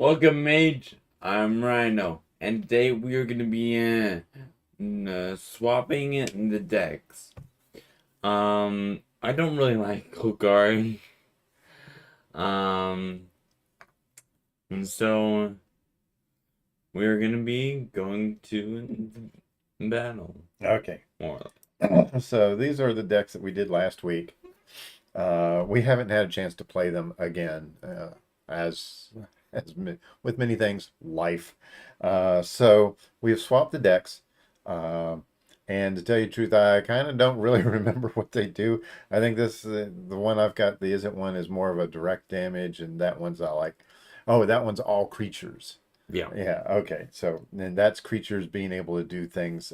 Welcome, mate. I'm Rhino, and today we are gonna be swapping the decks. I don't really like Kokari. Um, and so we are gonna be going to battle. Okay. More. So these are the decks that we did last week. We haven't had a chance to play them again, as with many things, life. So we've swapped the decks. Uh, and to tell you the truth, I kind of don't really remember what they do. I think the one I've got, the isn't one, is more of a direct damage, and that one's like, oh, that one's all creatures. Yeah. Yeah, okay. So then that's creatures being able to do things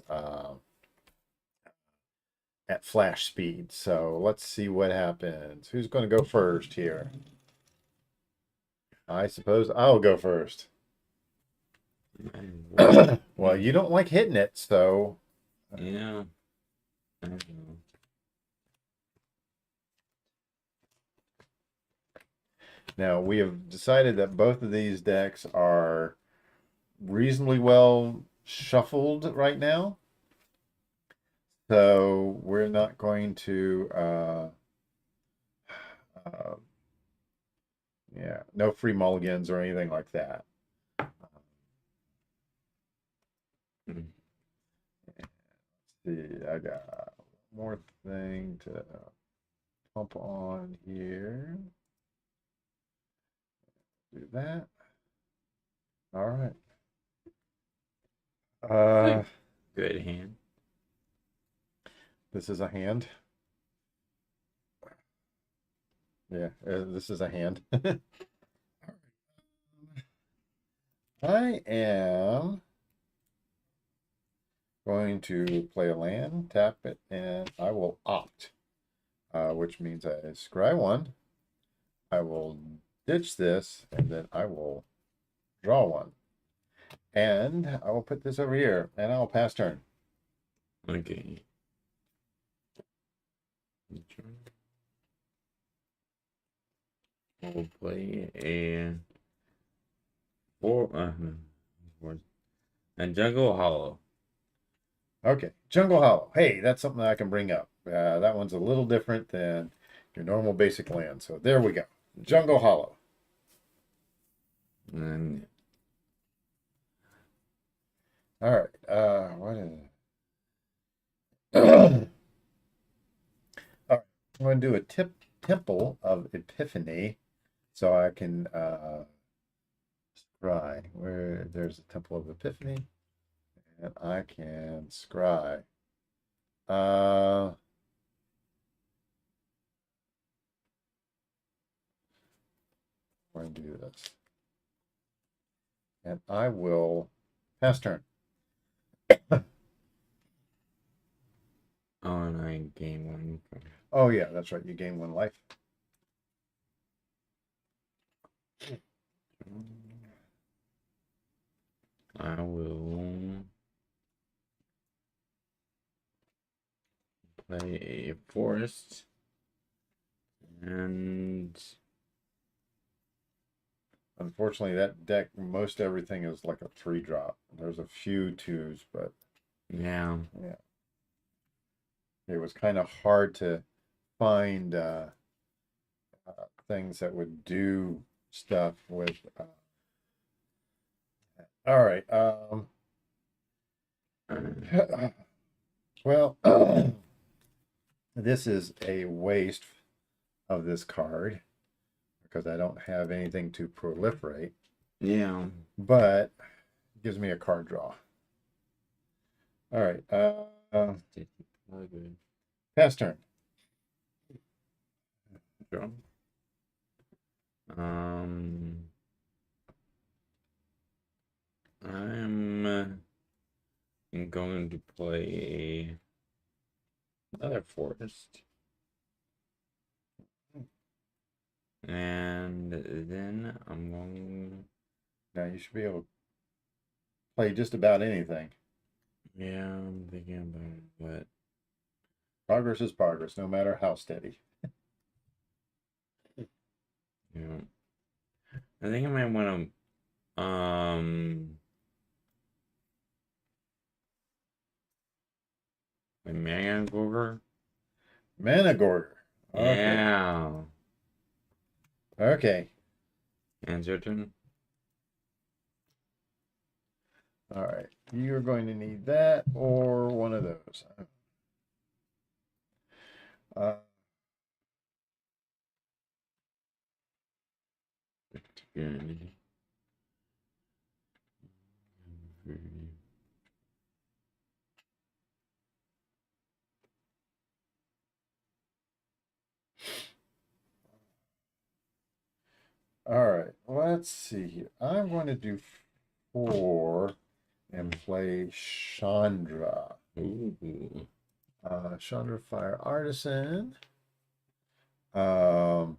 at flash speed. So let's see what happens. Who's going to go first here? I suppose I'll go first. Well, you don't like hitting it, so. Yeah. I don't know. Now, we have decided that both of these decks are reasonably well shuffled right now. So we're not going to, uh, yeah, no free mulligans or anything like that. Mm. See, I got one more thing to pump on here. Do that. All right. Good hand. This is a hand. Yeah, this is a hand. I am going to play a land, tap it, and I will opt, which means I scry one. I will ditch this, and then I will draw one. And I will put this over here, and I'll pass turn. Okay. I'll play four, a Jungle Hollow. Okay, Jungle Hollow. Hey, that's something I can bring up. That one's a little different than your normal basic land. So there we go. Jungle Hollow. And All right. What is it? All right. I'm going to do a Temple of Epiphany, so I can scry where there's a Temple of Epiphany, and I can scry. Uh, I'm going to do this, and I will pass turn. oh, and I gain one. Oh yeah, that's right. You gain one life. I will play a forest and Unfortunately, that deck, most everything is like a 3-drop. There's a few 2s, but yeah. yeah, it was kind of hard to find things that would do stuff with. All right. Well, this is a waste of this card because I don't have anything to proliferate, Yeah. but it gives me a card draw. All right. Pass turn. Draw. Um, I'm going to play another forest. And then I'm going. Now you should be able to play just about anything. Yeah, I'm thinking about it, Progress is progress, no matter how steady. but yeah. I think I might want to Um, a Mangorger. Managorger. Okay. Yeah. Okay. And your turn. All right. You're going to need that or one of those. Uh, Good. all right. Let's see here. I'm going to do 4 and play Chandra. Ooh. Chandra Fire Artisan. Um,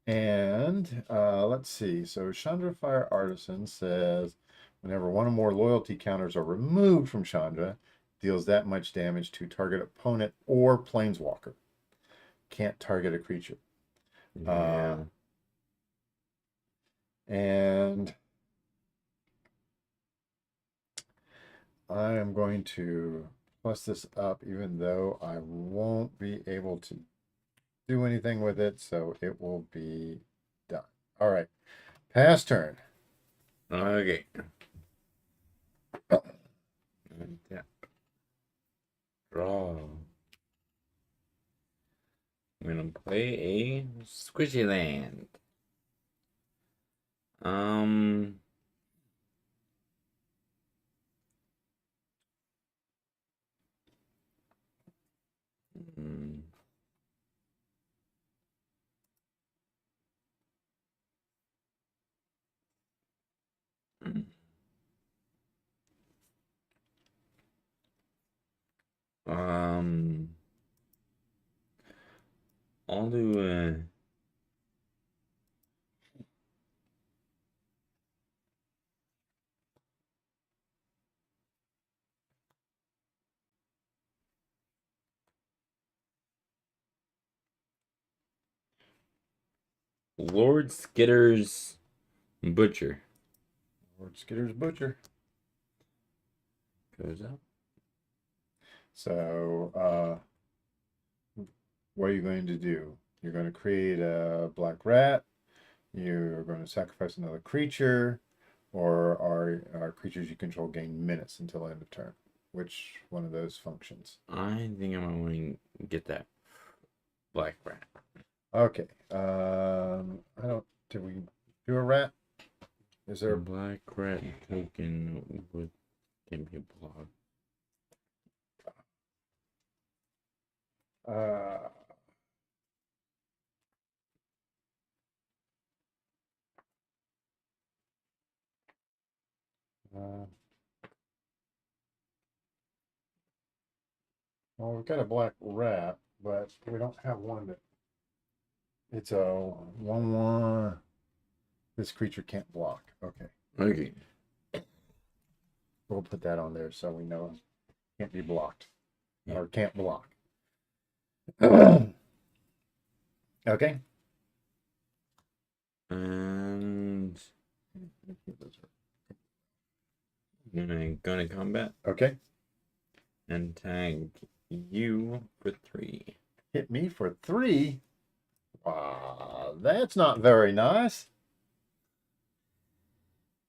and let's see. So Chandra Fire Artisan says whenever one or more loyalty counters are removed from Chandra, deals that much damage to target opponent or planeswalker. Can't target a creature. Yeah. And I am going to plus this up, even though I won't be able to do anything with it, so it will be done. All right. Pass turn. Okay. Yeah. Draw. I'm gonna play a squishy land. Um. mm, mm. Um. I'll do Lord Skitter's Butcher. Lord Skitter's Butcher. Goes up. So, what are you going to do? You're going to create a black rat. You're going to sacrifice another creature, or are creatures you control gain minutes until end of turn? Which one of those functions? I think I'm going to get that black rat. Okay. I don't. Did we do a rat? Is there? Black rat token with can be blocked. Uh, uh, well, we've got a black rat, but we don't have one that. It's a 1/1. This creature can't block. Okay. Okay. We'll put that on there so we know it can't be blocked Yeah. or can't block. Okay. And I'm gonna go to combat Okay. and tag you for 3. Hit me for 3. That's not very nice.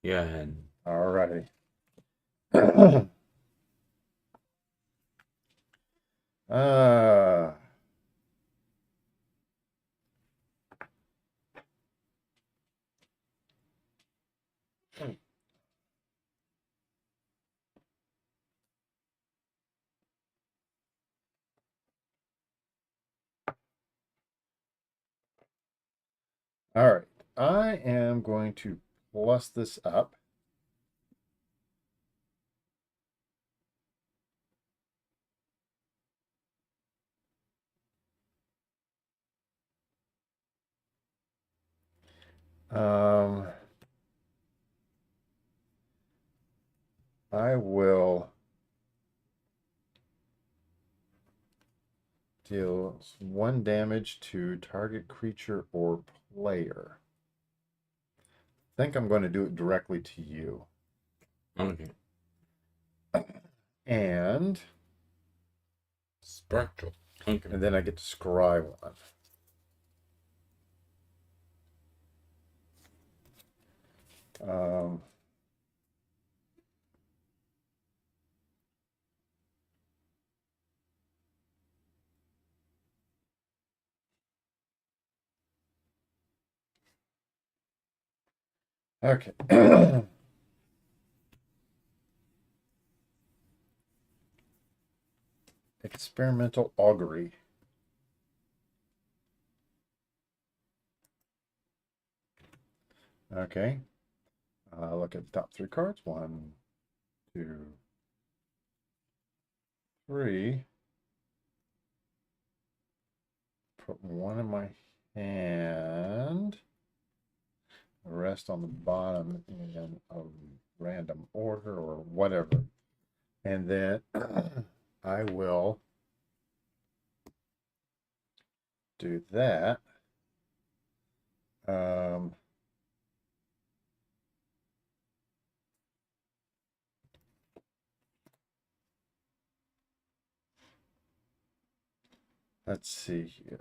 Go ahead. All righty. uh, all right. I am going to plus this up. I will deal 1 damage to target creature or player. think I'm going to do it directly to you. Okay. And Spectral. Okay. then I get to scry one. Um, okay. Experimental augury. Okay. Look at the top three cards. 1, 2, 3. Put one in my hand. The rest on the bottom in a random order or whatever. And then I will do that. Let's see here.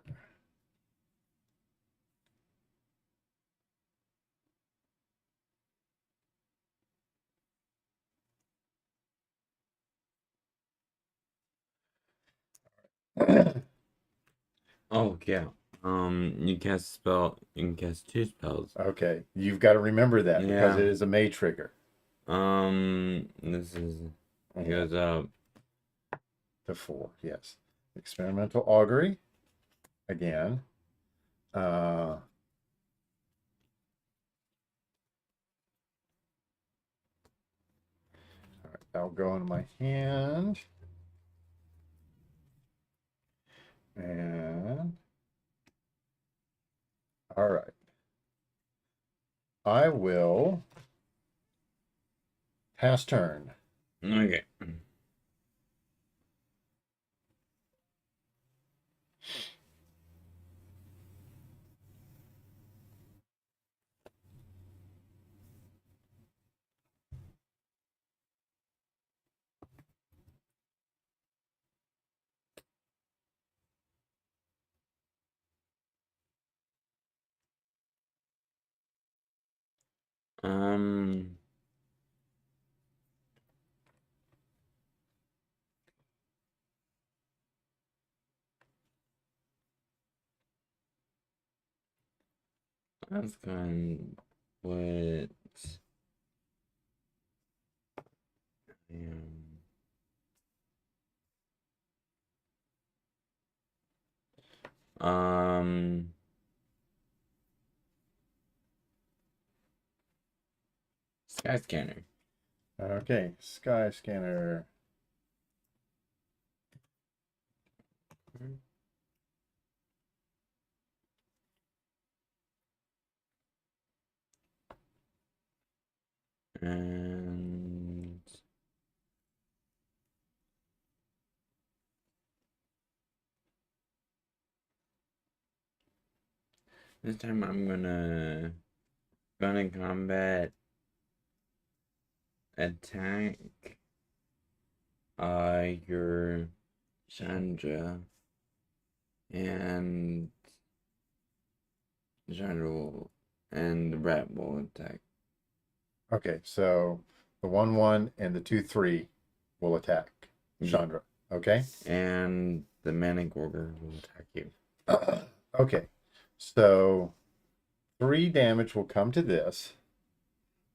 Oh yeah. You cast spell. You can cast 2 spells. Okay, you've got to remember that because Yeah. it is a May trigger. This is it goes up to 4. Yes, experimental augury again. All right, that'll go in my hand. And all right, I will pass turn. Okay. Um. That's kind of what. Um, um. Sky scanner. Okay, sky scanner. And this time I'm gonna combat attack your Chandra, and Chandra will, and the rat will attack. Okay, so the 1/1 and the 2/3 will attack Chandra. Okay. And the Manic Order will attack you. Okay, so 3 damage will come to this,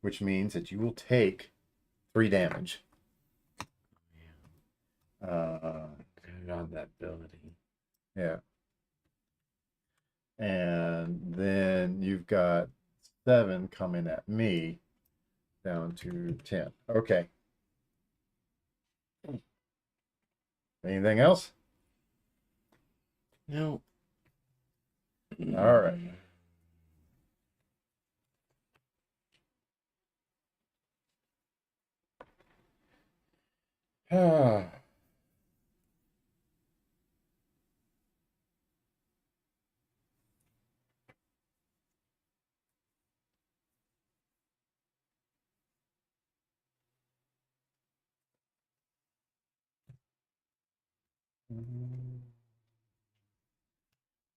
which means that you will take 3 damage. I got that ability. Yeah. And then you've got 7 coming at me down to 10. Okay. Anything else? No. All right.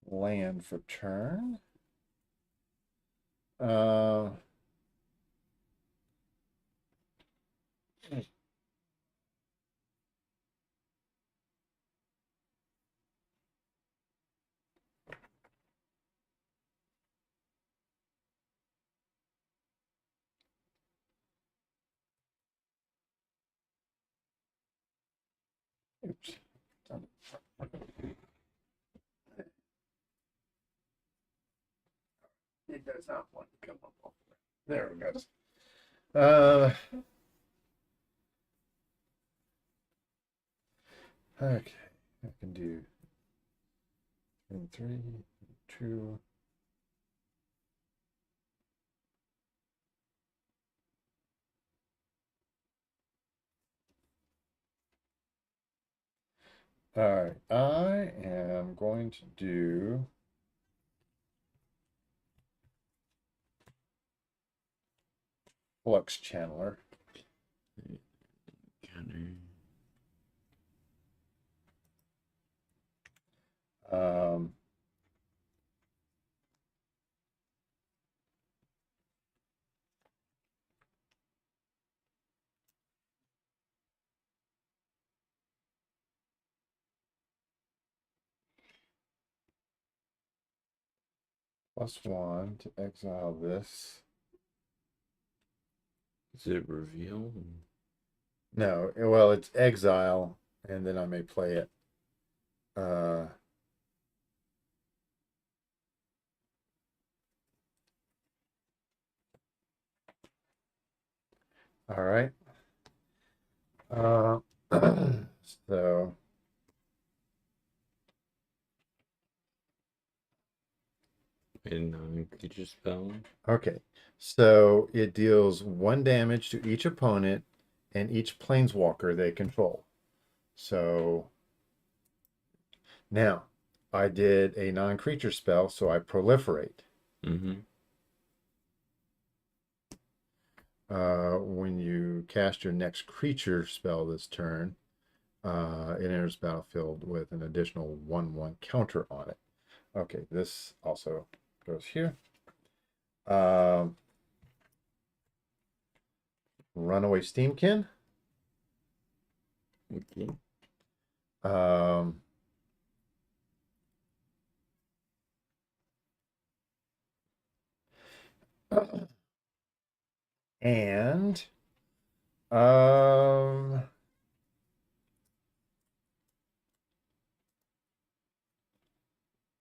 Land for turn. Uh, oops. It does not want to come up. There it goes. Okay, I can do 3, 2. All right, I am going to do Flux Channeler. Counter. Um, +1 to exile this. Is it reveal? No, well, it's exile, and then I may play it. All right. Uh, so A non-creature spell. okay, so it deals 1 damage to each opponent and each planeswalker they control. So now I did a non-creature spell, so I proliferate. Mm-hmm. When you cast your next creature spell this turn, it enters battlefield with an additional 1/1 counter on it. Okay, this also goes here. Runaway Steamkin. Okay. Um, and um,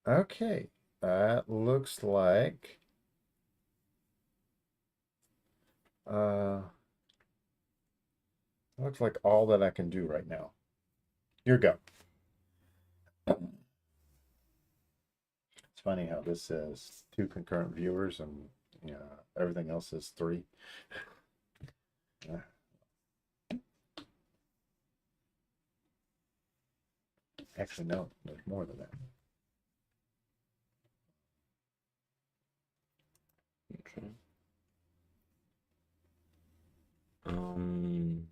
okay, that looks like all that I can do right now. Your go. It's funny how this says 2 concurrent viewers and everything else is 3. Actually, no, there's more than that. Okay. Um.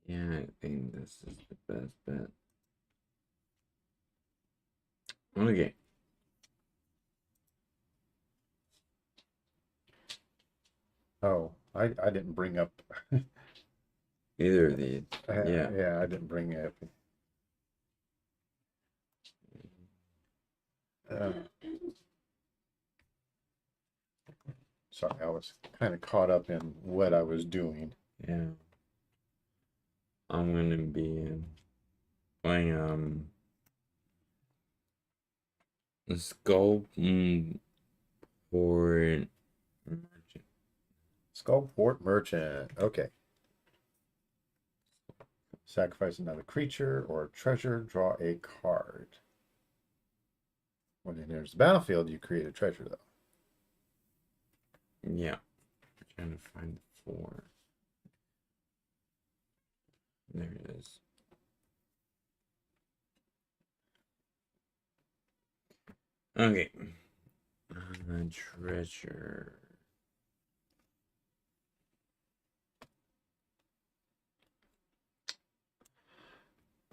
Yeah, I think this is the best bet. Okay. Oh, I didn't bring up. Either of these. Yeah. Yeah, I didn't bring up. Uh, sorry, I was kind of caught up in what I was doing. Yeah. I'm gonna be playing a sculpt for merchant. Skullport Merchant. Okay. Sacrifice another creature or treasure, draw a card. When it enters the battlefield, you create a treasure, though. Yeah. I'm trying to find 4. There it is. Okay. Treasure.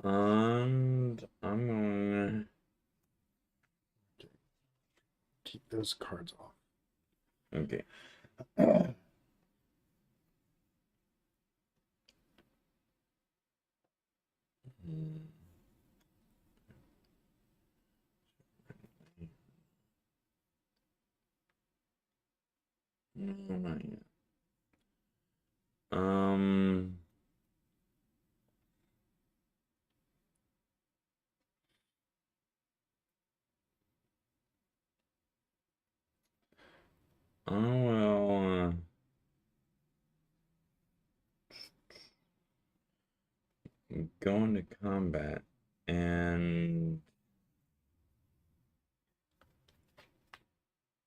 And I'm going Keep those cards off. Okay. No, not yet. I will go into combat and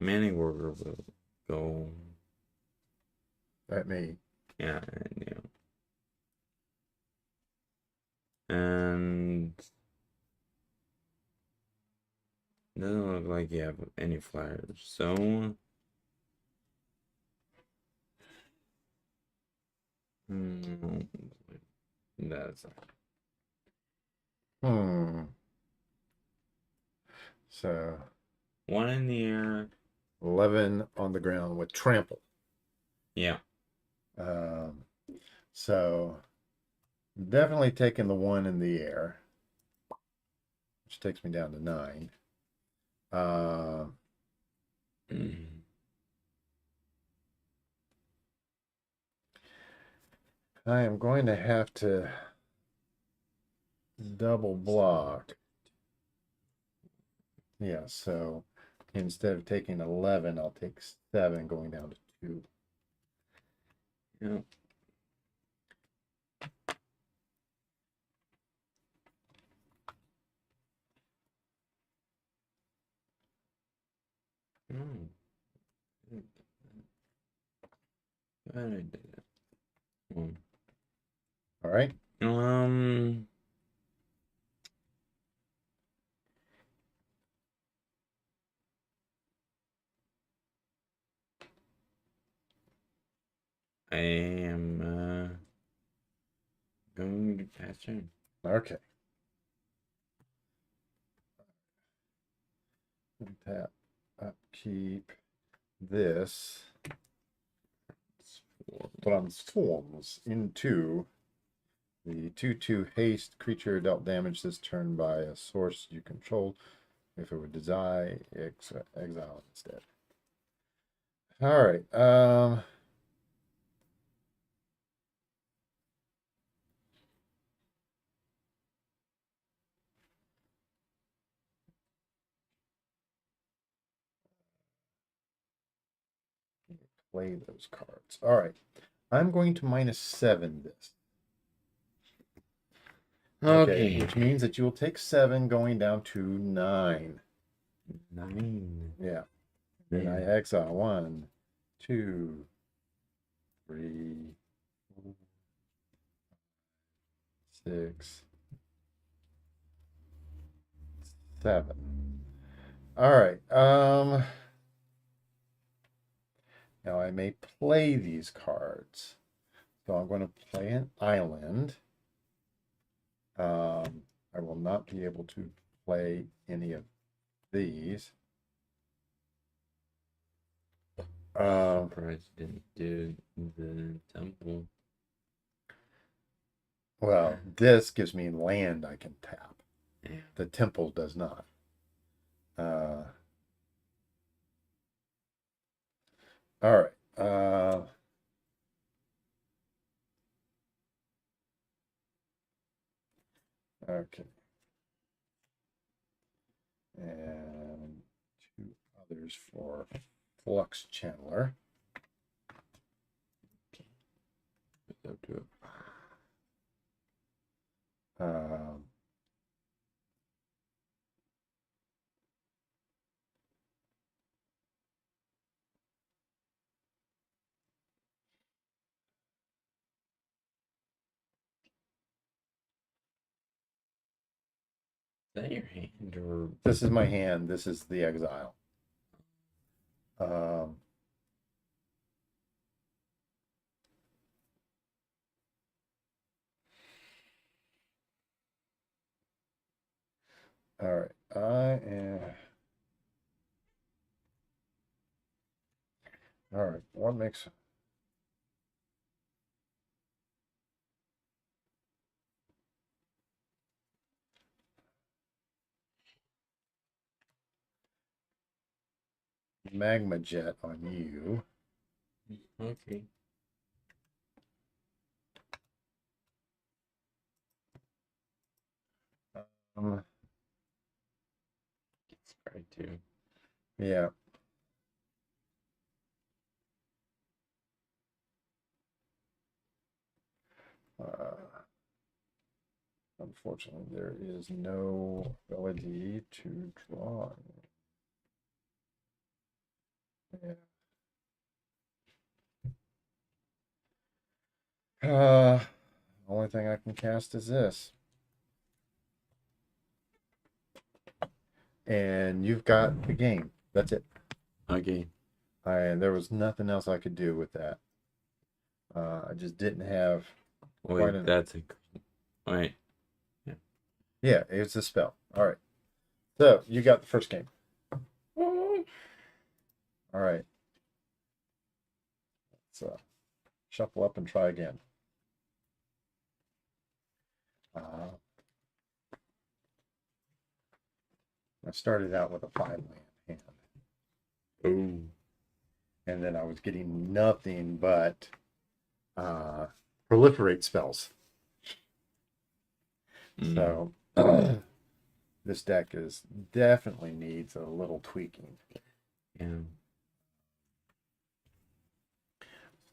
Manning Worker will go. At me. Yeah, and doesn't look like you have any flyers, so that's So one in the air. 11 on the ground with trample. Yeah. So definitely taking the one in the air, which takes me down to 9. I am going to have to double block. Yeah, so instead of taking 11, I'll take 7 going down to 2. Yeah. No. I did it. All right. I am going to pass turn. Okay. Tap, upkeep this. Transforms into the 2/2 haste creature dealt damage this turn by a source you control. If it would desire, exile instead. All right. Play those cards. All right. I'm going to -7 this. Okay, which means that you will take 7 going down to 9. 9. Yeah. Then I exile 1, 2, 3, 4, 6, 7. All right. Now I may play these cards. So I'm going to play an island. I will not be able to play any of these. Surprised you didn't do the temple. Well, this gives me land I can tap. Yeah. The temple does not. All right. Okay. And 2 others for Flux Channeler. Up to it. that your hand or This is my hand. This is the exile. All right. I am. All right. What makes. Magma Jet on you. okay. Um, It's right too. yeah. Unfortunately, there is no ability to draw. Yeah. Only thing I can cast is this. And you've got the game. That's it. Okay. And there was nothing else I could do with that. I just didn't have quite Wait, enough. that's a. Wait. Yeah, it's a spell. All right. So you got the first game. All right. Let's shuffle up and try again. I started out with a 5-land hand. Oh. And then I was getting nothing but proliferate spells. So this deck is definitely needs a little tweaking. Yeah.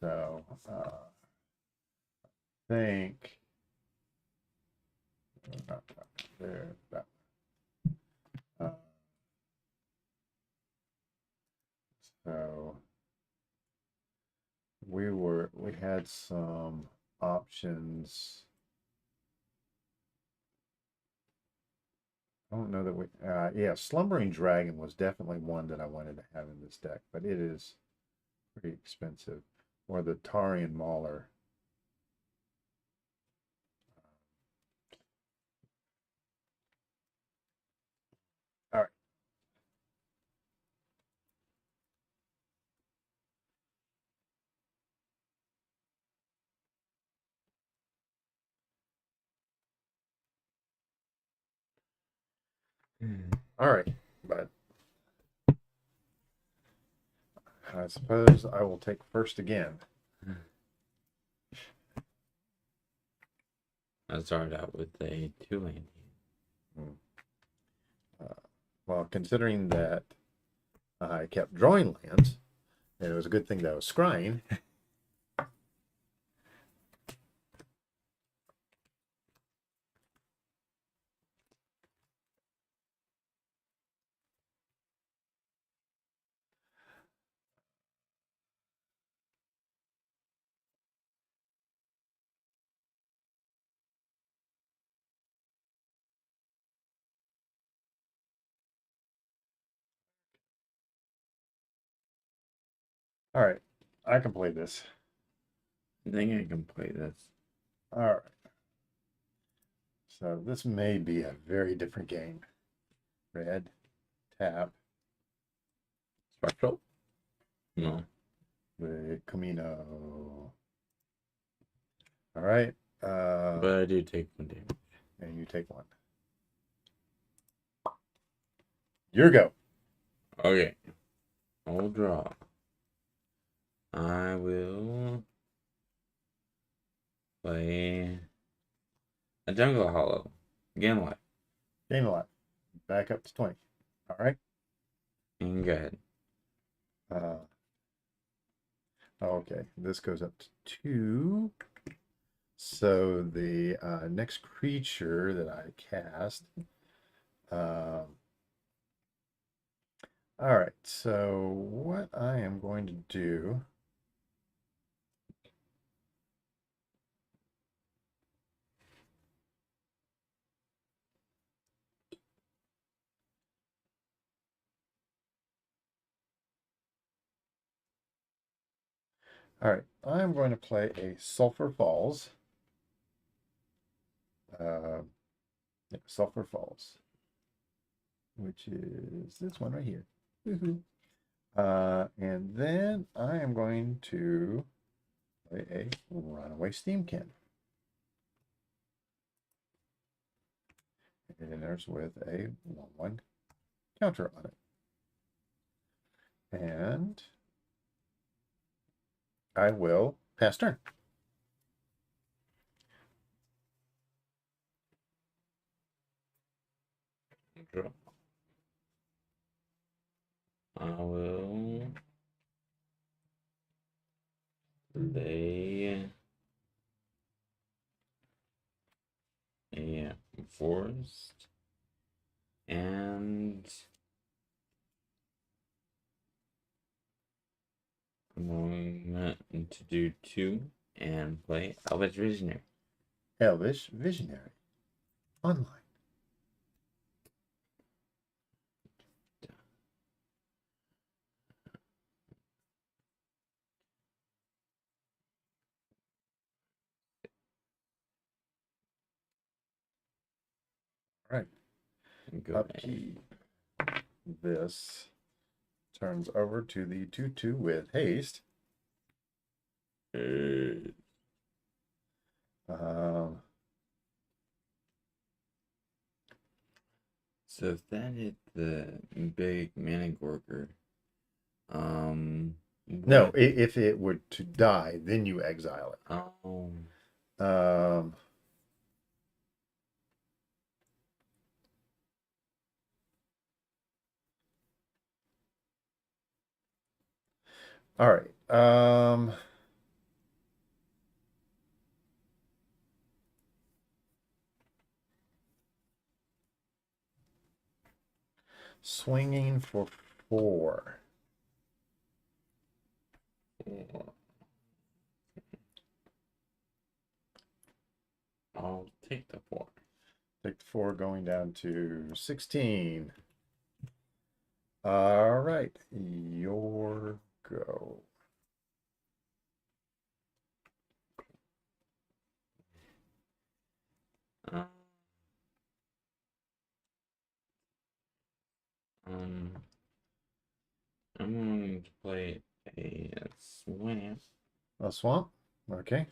So I think there that. So we had some options. I don't know that we yeah, Slumbering Dragon was definitely one that I wanted to have in this deck, but it is pretty expensive. Or the Tarian Mauler. All right. All right, but I suppose I will take first again. I started out with a 2-land. Well, considering that I kept drawing lands, and it was a good thing that I was scrying. All right, I can play this. I think I can play this. All right. So this may be a very different game. Red, tap, Spectral? No. the Camino. All right. But I do take 1 damage. And you take one. Your go. Okay. I'll draw. I will play a Jungle Hollow. Again, life. Game alive. Back up to 20. All right. And go ahead. Okay. This goes up to 2. So the next creature that I cast. All right. So what I am going to do. All right, I'm going to play a Sulphur Falls. Uh, yeah, Sulphur Falls, which is this one right here. Woohoo. And then I am going to play a Runaway Steamkin. It enters with a 1/1 counter on it. And I will pass turn. Draw. I will play a forest, and I'm going to do 2 and play Elvish Visionary. Elvish Visionary. Online. All right. Go ahead. Upkeep. This turns over to the 2/2 with haste. So if that hit the big Managorker, No, what? if it were to die, then you exile it. Oh, Um, all right. Swinging for 4. I'll take the 4. Take the 4 going down to 16. All right. Your go. Um, um, I'm going to play a swamp. A swamp. Okay.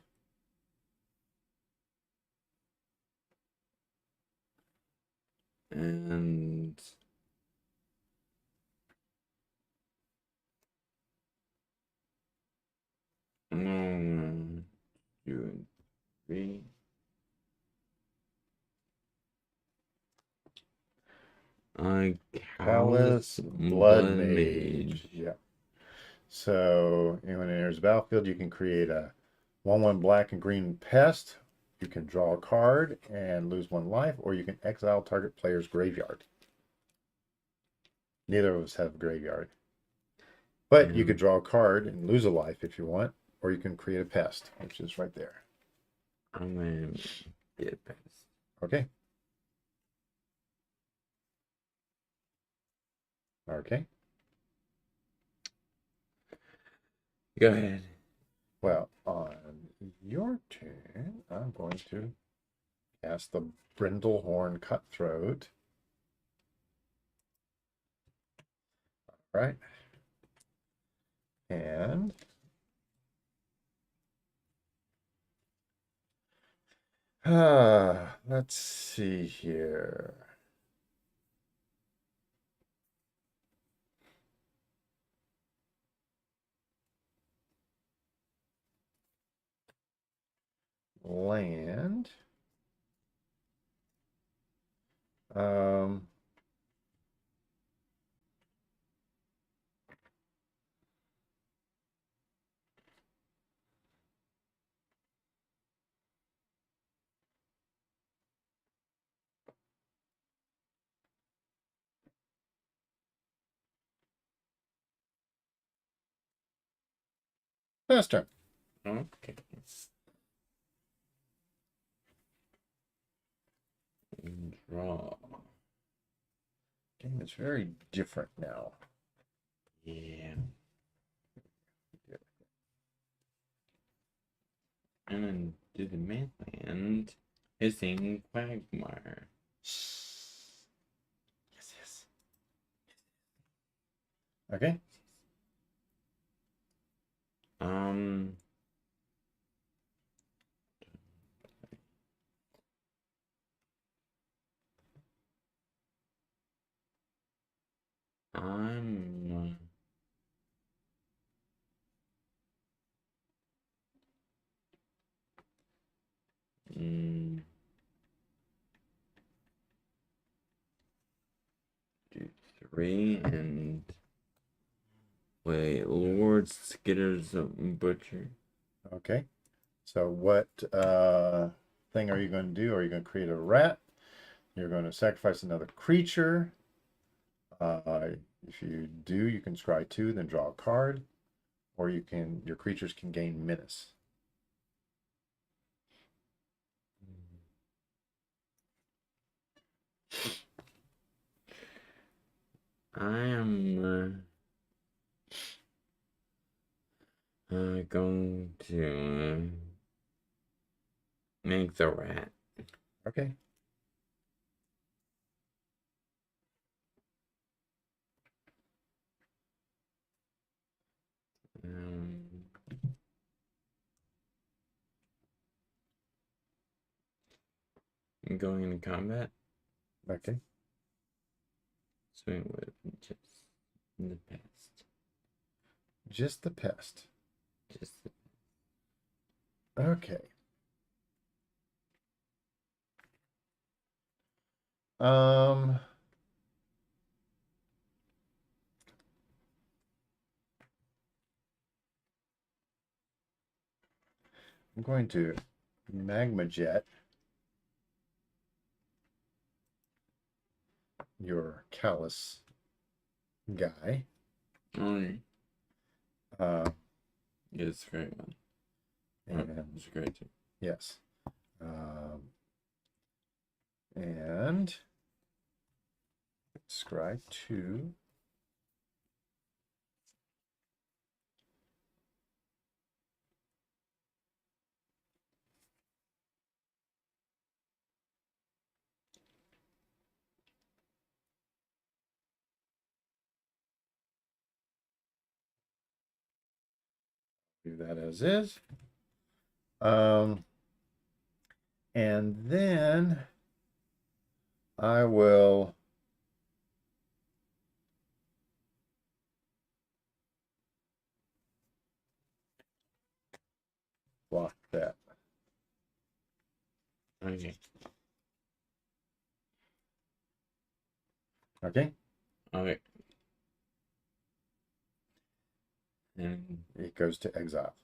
And I'm going to do 3. Callous Callous Blood Blood Mage. Mage. Yeah. So when it enters the battlefield, you can create a 1/1 black and green pest. You can draw a card and lose 1 life, or you can exile target player's graveyard. Neither of us have a graveyard. But you could draw a card and lose a life if you want, or you can create a pest, which is right there. I'm going to get past. Okay. Okay. Go ahead. Well, on your turn, I'm going to cast the Brindlehorn Cutthroat. All right. And let's see here. Land. Um, Last turn. Okay. Draw. Game is very different now. Yeah. And then do the mainland. Hissing Quagmire. Yes, yes. Okay. Um. I'm. Mm, do three and wait. Lord Skitter's Butcher. Okay. So what thing are you going to do? Are you going to create a rat? You're going to sacrifice another creature. If you do, you can scry 2, then draw a card, or your creatures can gain menace. I am going to make the rat. Okay. Um, I'm going into combat. Okay. Swing with just in the past. Just the pest. Just Okay. Um, I'm going to magma jet your callus guy. only. Uh, It's a great one. and It's great too. yes. And scry 2. Do that as is. And then I will block that. Okay. Okay. Okay. And It goes to exile.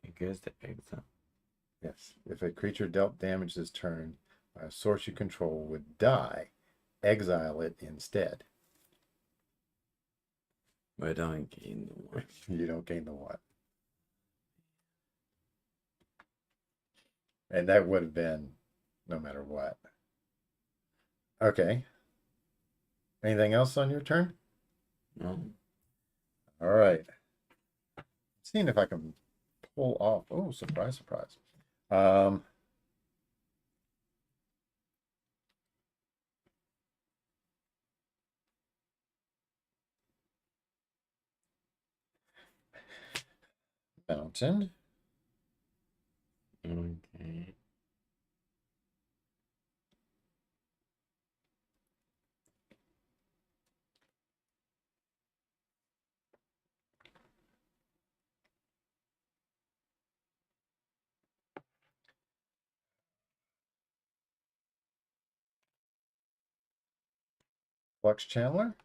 it goes to exile. Yes. If a creature dealt damage this turn by a source you control would die, exile it instead. But I don't gain the one. You don't gain the 1. And that would have been no matter what. Okay. Anything else on your turn? No. All right. Seeing if I can pull off. Oh, surprise, surprise. Mountain. Okay. Flux Chandler.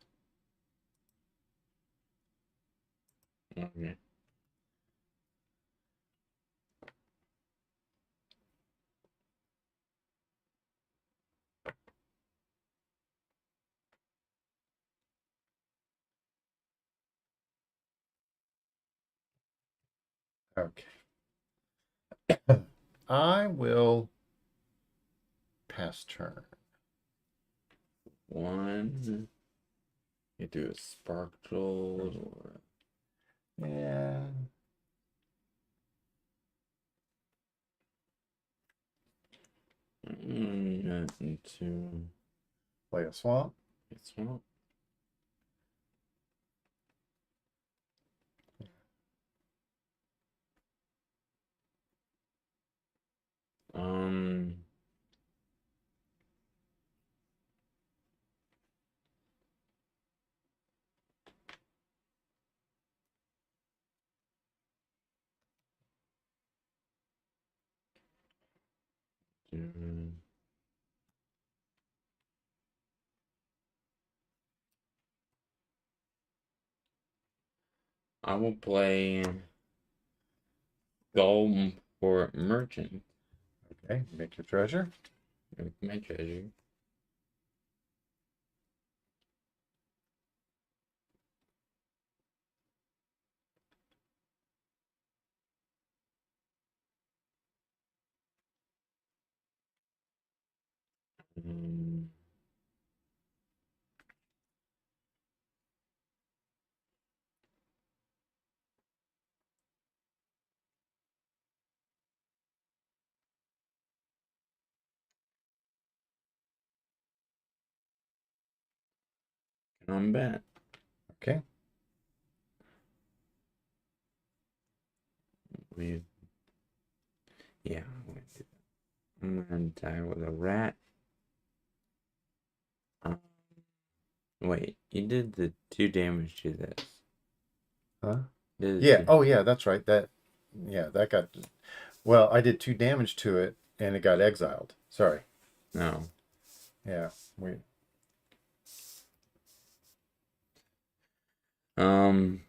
Okay. Okay. I will pass turn. One. You do a sparkle or Yeah. that into Play a swamp. a swamp. Um, do- I will play Golem for Merchant Okay, make your treasure. with my treasure. Um, Combat. Okay. We, yeah, I'm gonna die with a rat. Um, wait, you did the 2 damage to this. Huh? Did Yeah. two- Oh, yeah. That's right. That got. Well, I did 2 damage to it, and it got exiled. Sorry. No. Yeah. Um,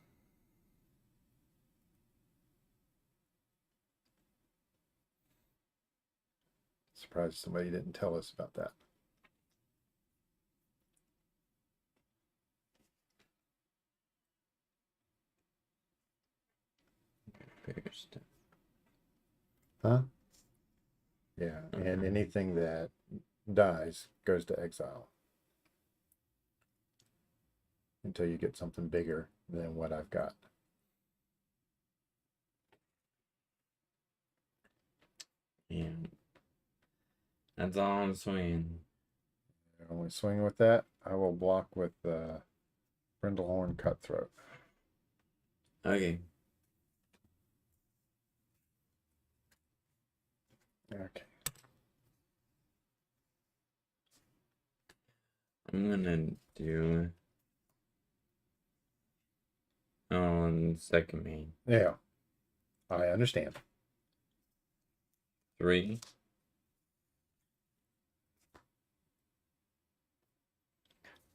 Surprised somebody didn't tell us about that. bigger stuff. Huh? Yeah. Okay. And anything that dies goes to exile until you get something bigger than what I've got. Yeah. That's all I'm swinging. Only swing with that. I will block with Brindlehorn Cutthroat. Okay. Okay. I'm gonna do on second main. Yeah. I understand. 3.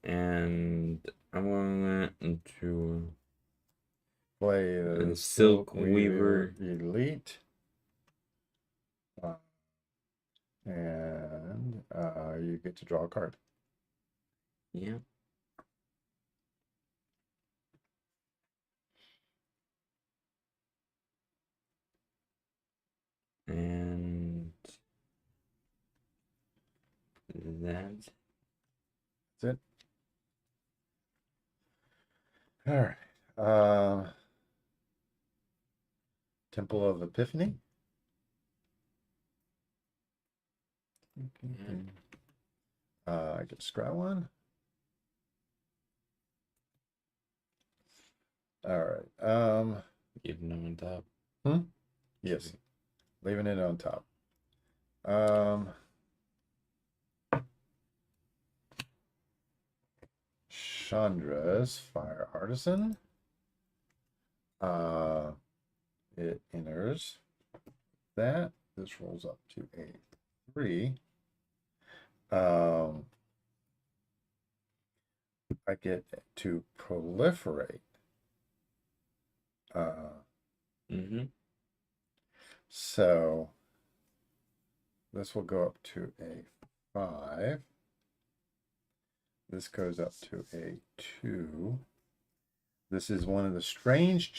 And I want to Play the and Silk Weaver. Elite. And you get to draw a card. Yeah. And that. That's it. All right. Temple of Epiphany. I get to scry one. All right. Keeping them on top. Yes. Leaving it on top. Chandra's Fire Artisan. It enters that. This rolls up to a 3. I get to proliferate. So this will go up to a 5. This goes up to a 2. This is one of the strange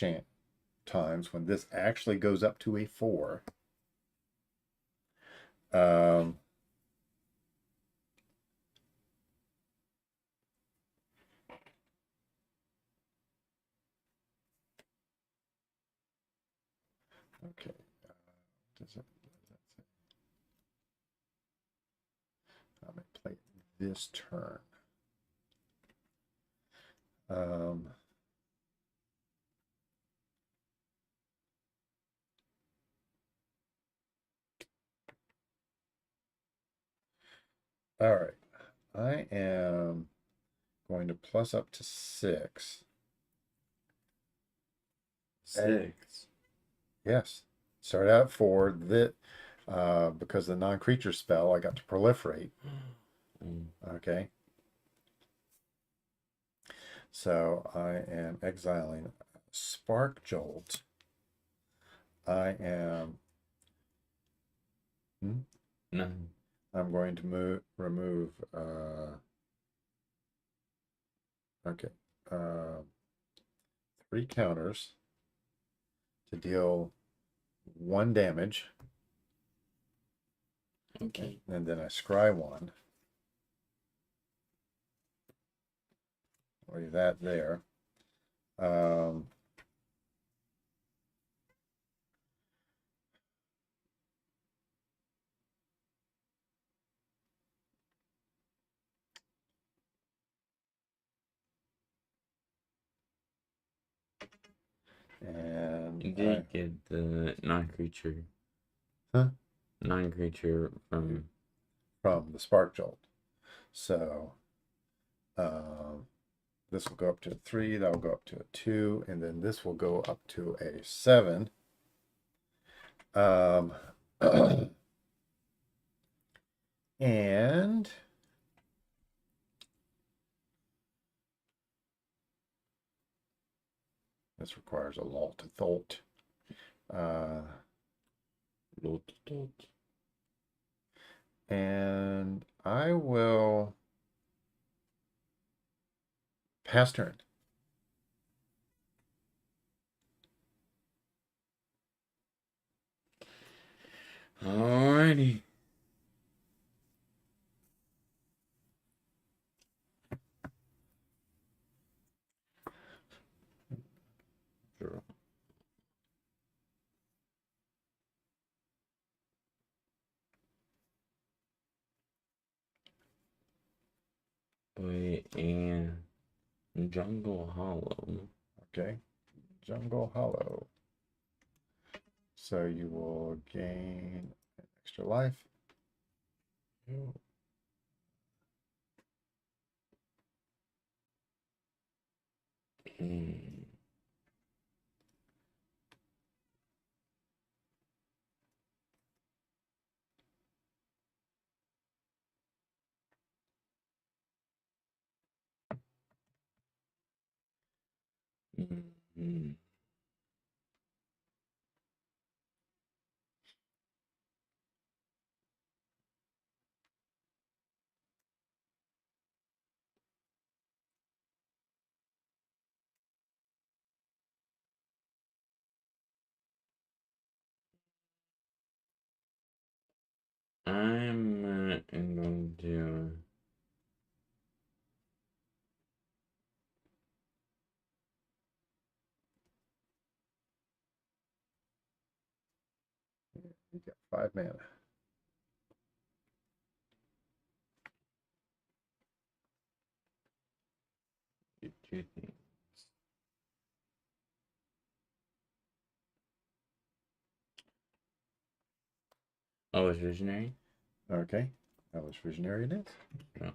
times when this actually goes up to a 4. Okay. Does that say? this turn. Um, all right. I am going to plus up to 6. 6. Yes. Start out 4. That because the non-creature spell, I got to proliferate. Okay. So I am exiling Spark Jolt. I am. No. I'm going to remove. Okay. 3 counters to deal 1 damage. Okay. And then I scry 1. Leave that there. And You did get the non-creature. Huh? Non-creature from the Spark Jolt. So this will go up to a 3, that will go up to a 2, and then this will go up to a 7. And this requires a lot of thought. And I will pass turn. Alrighty. Sure. Play and Jungle Hollow. Okay. Jungle Hollow. So you will gain an extra life. Mm-hmm. I'm going to You get 5 mana. do 2 things. Oh, it's Visionary? Okay. Hellish Visionary it is. No.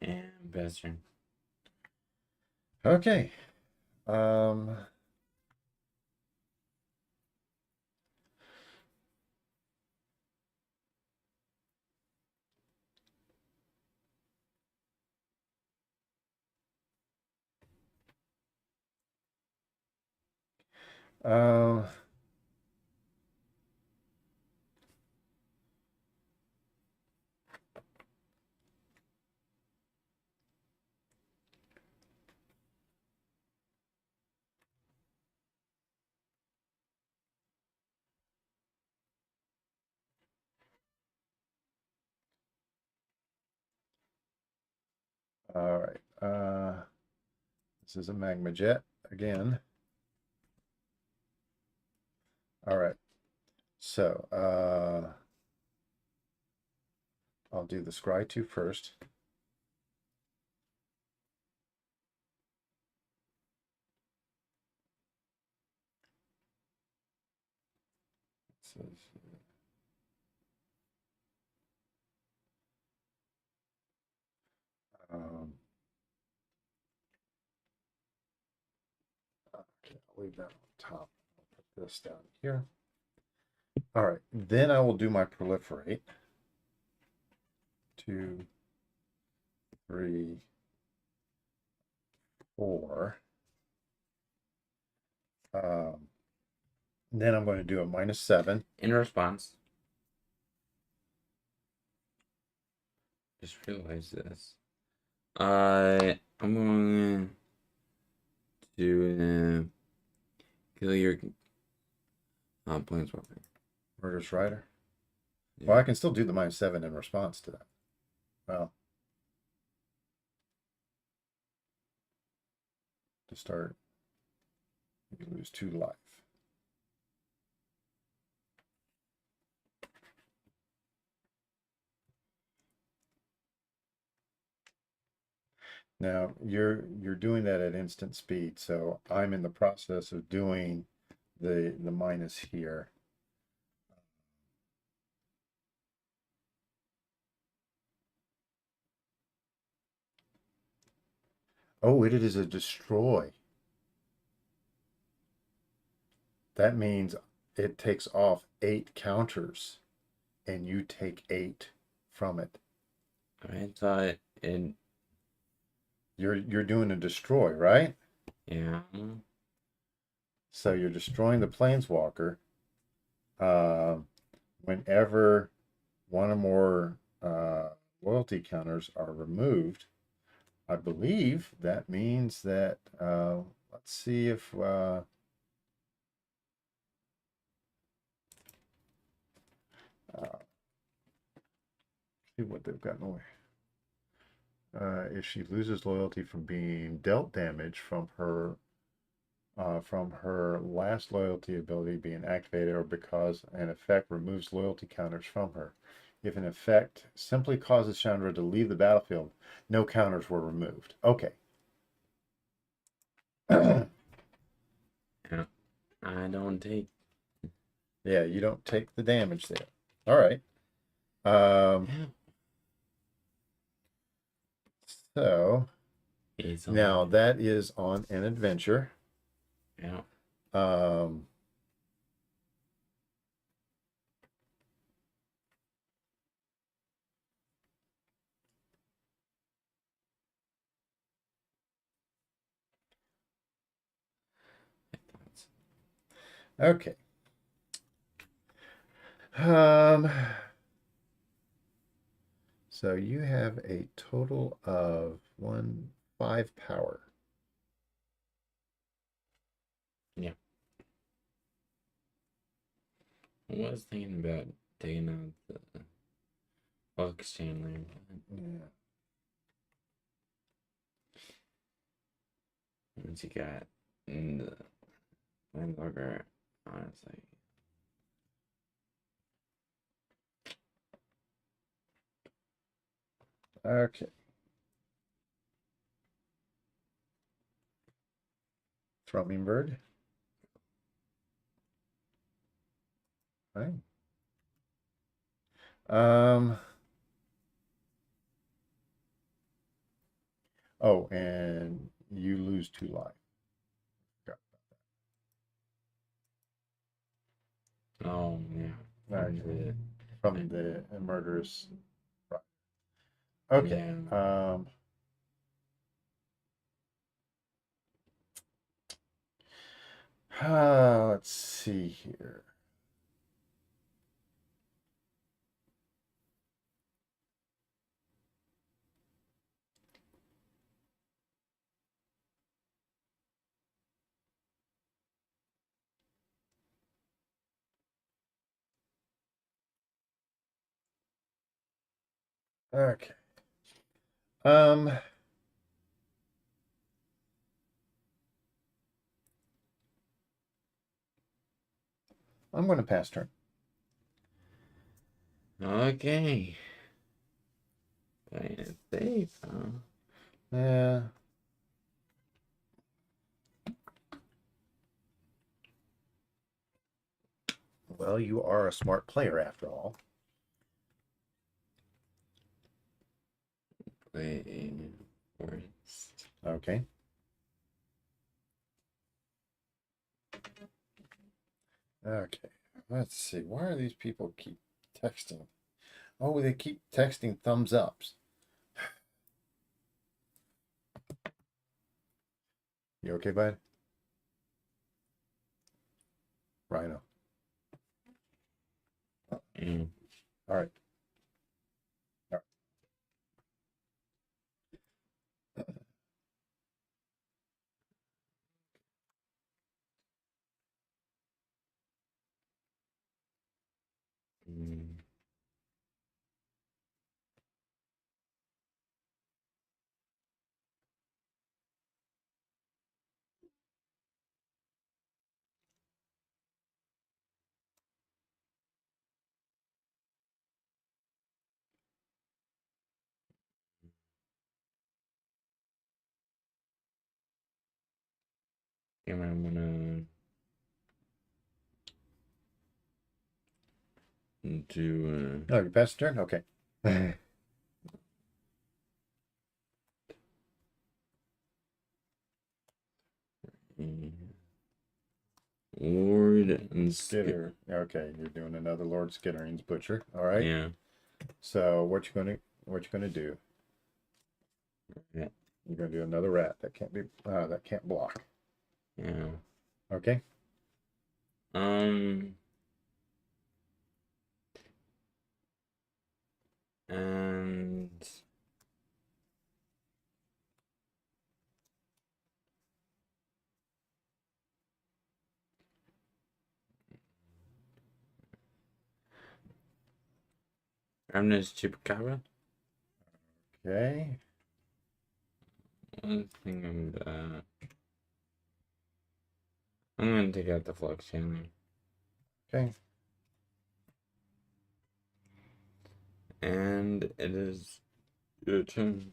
And best turn. Okay. Uh, all right. This is a Magma Jet again. All right. So, I'll do the Scry 2 first. It says, um, okay, I'll leave that on top. I'll put this down here. All right, then I will do my proliferate. 2, 3, 4. Then I'm going to do a -7. In response, just realized this. I'm going to kill your Planeswalker. Murderous Rider. Yeah. Well, I can still do the -7 in response to that. Well, to start, you lose 2 life. Now you're doing that at instant speed, so I'm in the process of doing the minus here. Oh, it is a destroy. That means it takes off 8 counters, and you take 8 from it. I thought it. You're doing a destroy, right? Yeah. So you're destroying the Planeswalker. Whenever one or more loyalty counters are removed, I believe that means that let's see if see what they've gotten away. If she loses loyalty from being dealt damage from her last loyalty ability being activated, or because an effect removes loyalty counters from her. If an effect simply causes Chandra to leave the battlefield, no counters were removed. Okay. Yeah. I don't take. Yeah, you don't take the damage there. All right. So It's now on. that is on an adventure. Yeah. Um, okay. So you have a total of 5 power. Yeah. I was thinking about taking out the Bucks Chandler. Yeah. Once you got in the Planeswalker, honestly. Okay. Thrumming bird. Right. Oh, and you lose 2 life. Oh, yeah. Okay. From the murderous. Right. Okay. Yeah. Let's see here. Okay. Um, I'm going to pass turn. Okay. Playing it safe, huh? Yeah. Well, you are a smart player after all. Playing forest. Okay. Okay. Let's see. Why are these people keep texting? Oh, they keep texting thumbs ups. You okay, bud? Rhino. Mm. All right. All Mm. And I'm gonna do right. Oh, you passed the turn? Okay. Lord and Skitter. Okay, you're doing another Lord Skittering's Butcher. All right. Yeah. So what you gonna do? Yeah. You're gonna do another rat that can't block. Yeah. Okay. Um. And Remnant's Chupacabra. Okay. One thing I'm gonna take out the Flux Channel. Okay. And it is your turn.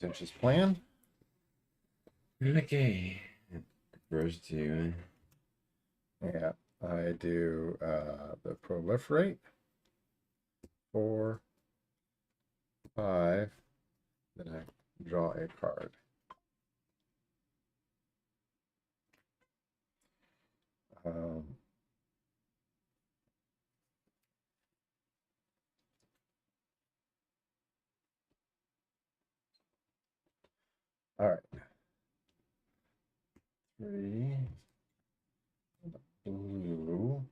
Contentious plan. Okay. First to you. Yeah. I do the proliferate. 4, 5. Then I draw a card. Um, all right. 3. Blue.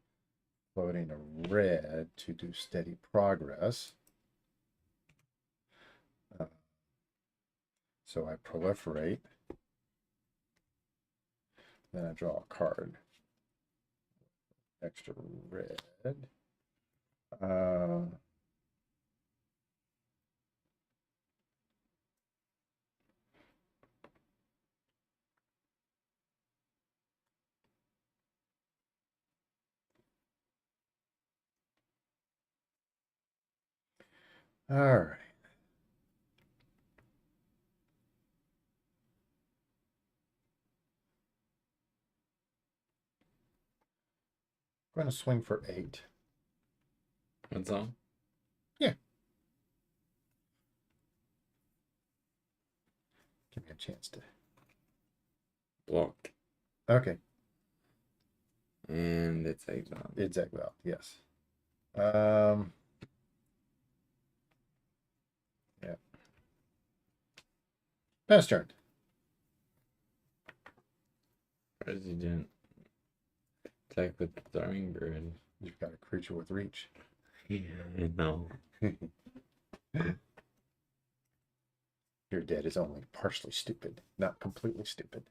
Floating a red to do steady progress. So I proliferate. Then I draw a card. Extra red. Uh, all right. I'm going to swing for 8. That's all. Yeah. Give me a chance to. Blocked. Okay. And it's exiled. It's exiled. Yes. Yeah. Pass turn. President. Attack with the Darwing Bird. You've got a creature with reach. Yeah, I know. Your dead is only partially stupid, not completely stupid.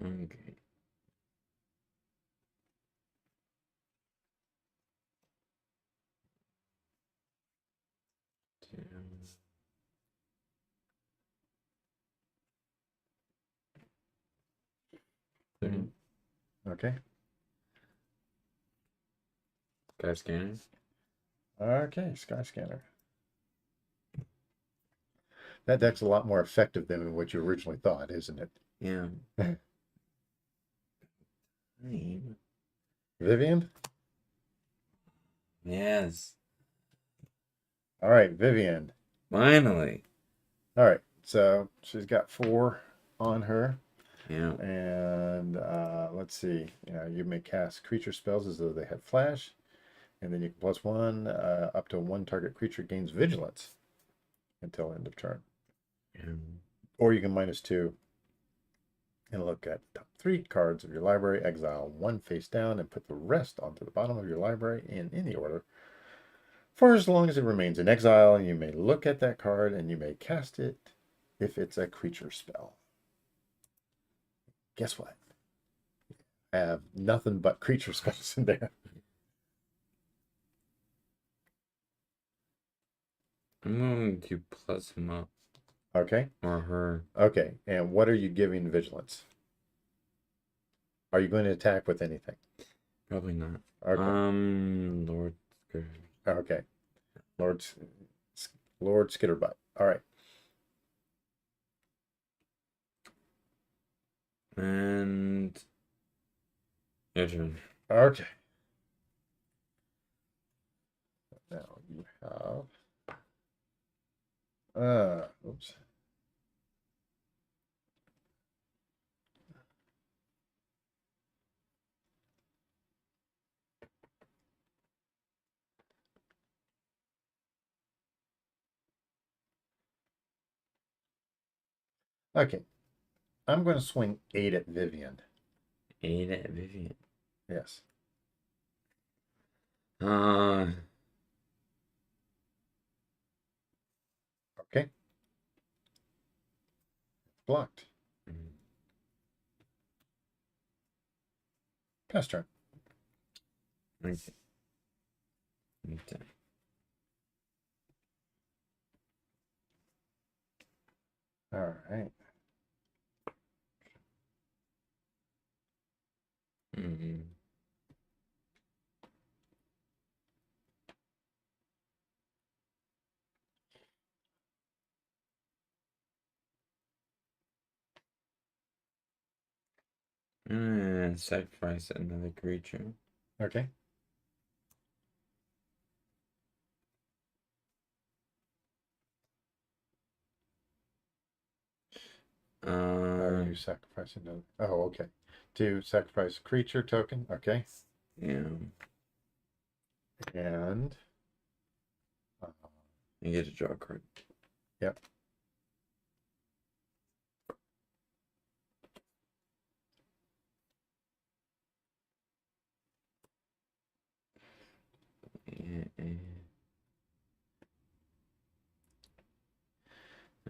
Okay. Two. Three. Okay. Sky scanner. Okay, Sky Scanner. That deck's a lot more effective than what you originally thought, isn't it? Yeah. Time. Vivian? Yes. All right, Vivian. Finally. All right, so she's got 4 on her. Yeah. And let's see. You may cast creature spells as though they had flash. And then you can +1 up to 1 target creature gains vigilance until end of turn. Yeah. Or you can -2 and look at the top 3 cards of your library, exile 1 face down, and put the rest onto the bottom of your library in any order. For as long as it remains in exile, you may look at that card and you may cast it if it's a creature spell. Guess what? I have nothing but creature spells in there. I'm going to plus him up. Okay. Or her. Okay. And what are you giving vigilance? Are you going to attack with anything? Probably not. Okay. Lord Skitter. Okay. Lord Skitterbutt. All right. And your turn. Okay. Now you have oops. Okay. I'm going to swing 8 at Vivian. 8 at Vivian. Yes. Okay. Blocked. Pass turn. Okay. Okay. All right. Mm-hmm. Sacrifice another creature. Okay. Are you sacrificing the? Oh, okay. To sacrifice a creature token. Okay. Yeah. And You get to draw a card. yep.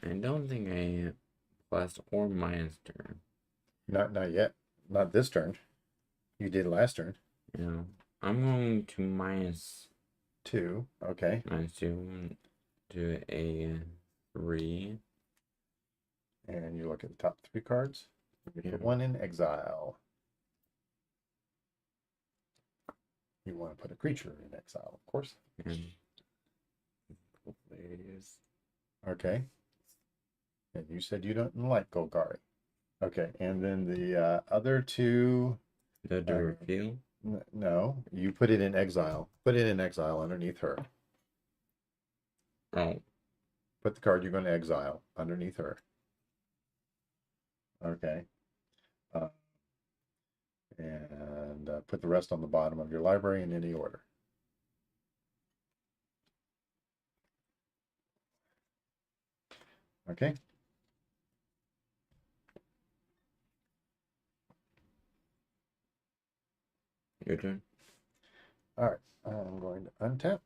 I don't think I plus or minus turn. Not yet. Not this turn. You did last turn. Yeah. I'm going to minus 2. Okay. -2 to a 3. And you look at the top 3 cards. You Yeah. put 1 in exile. You want to put a creature in exile, of course. And please. Okay. And you said you don't like Golgari. Okay. And then the other 2. Did I reveal? No, you put it in exile. Put it in exile underneath her. Oh. Put the card you're going to exile underneath her. Okay. And put the rest on the bottom of your library in any order. Okay. Your turn. All right. I'm going to untap.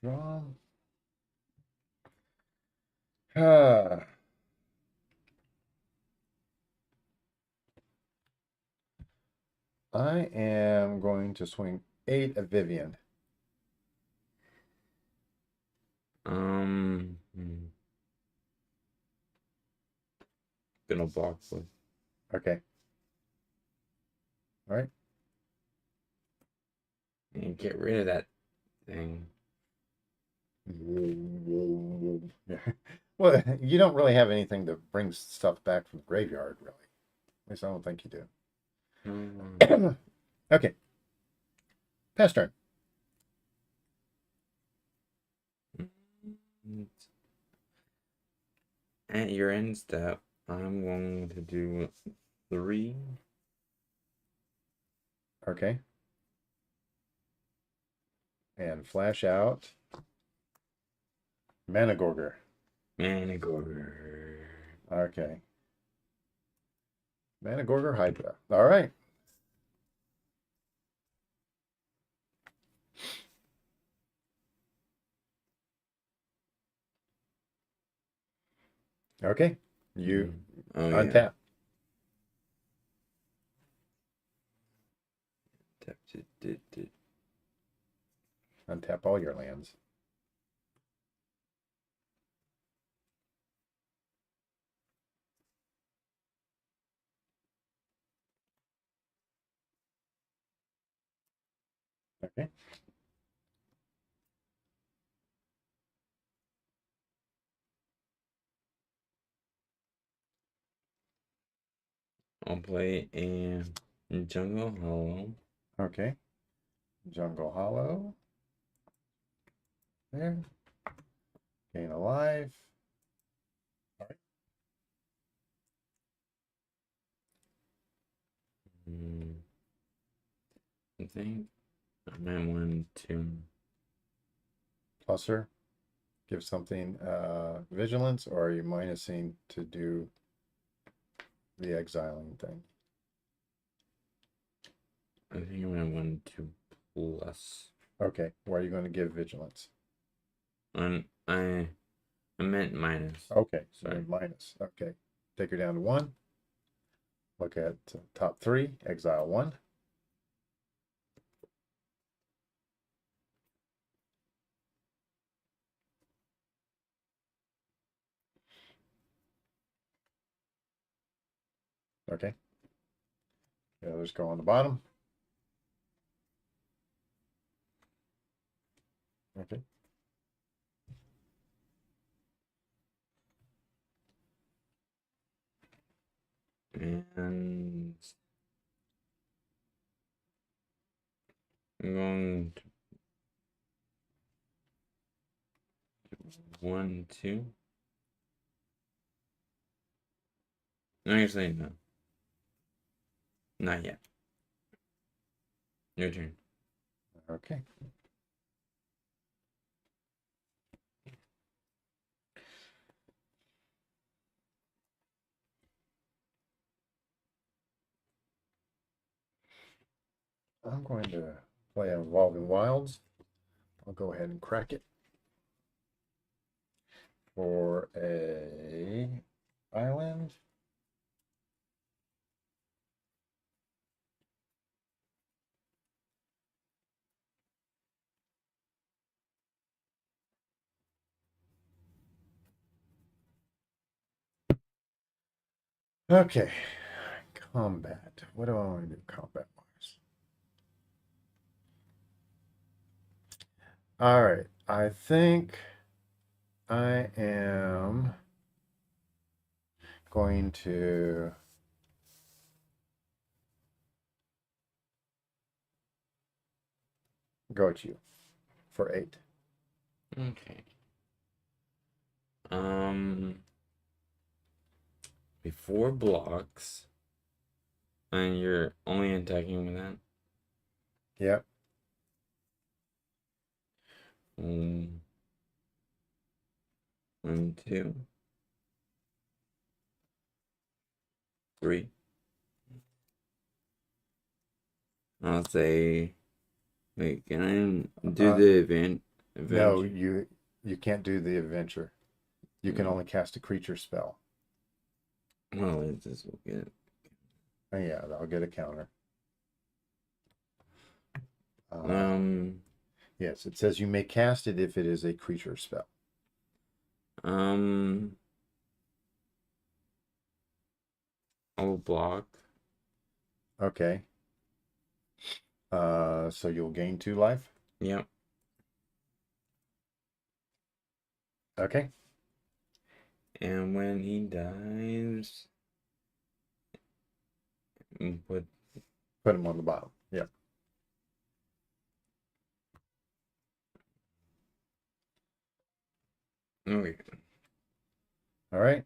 Draw. Ah. I am going to swing 8 at Vivian. Hmm. Gonna block with. Okay. All right. And get rid of that thing. Yeah. Well, you don't really have anything to bring stuff back from the graveyard, really. At least I don't think you do. Okay. Pass turn. At your end step, I'm going to do 3. Okay. And flash out Managorger. Managorger. Okay. Managorger Hydra. All right. Okay. You Oh, yeah. untap. Untap all your lands. Okay. I'll play a Jungle Hollow. Okay. Jungle Hollow. There. Gain alive. All right. I think I might want to. Plusser. Give something vigilance, or are you minusing to do the exiling thing? I think I might want to plus. Okay. Where are you going to give vigilance? I meant minus. Okay. Sorry. You're minus. Okay. Take her down to 1. Look at top 3. Exile 1. Okay. The others go on the bottom. Okay. And I'm going to 1, 2. Actually, no. Not yet. Your turn. Okay. I'm going to play Evolving Wilds. I'll go ahead and crack it for a island. Okay. Combat. What do I want to do combat wise? All right. I think I am going to go at you for 8. Okay. Before blocks, and you're only attacking with that. Yep. 1, 2, 3. I'll say, wait, can I do the event? No, you can't do the adventure. You can only cast a creature spell. Well, this will get. Oh, yeah, I'll get a counter. Yes, it says you may cast it if it is a creature spell. I'll block. Okay. So you'll gain 2 life. Yep. Okay. And when he dies, put Put him on the bottom. Yep. okay. All right.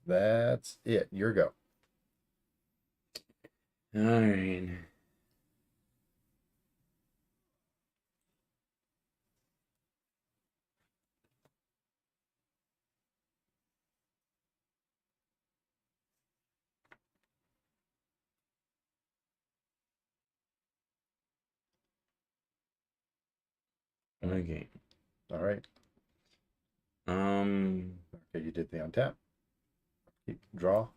That's it. Your go. All right. Okay. All right. Okay, you did the untap. Draw.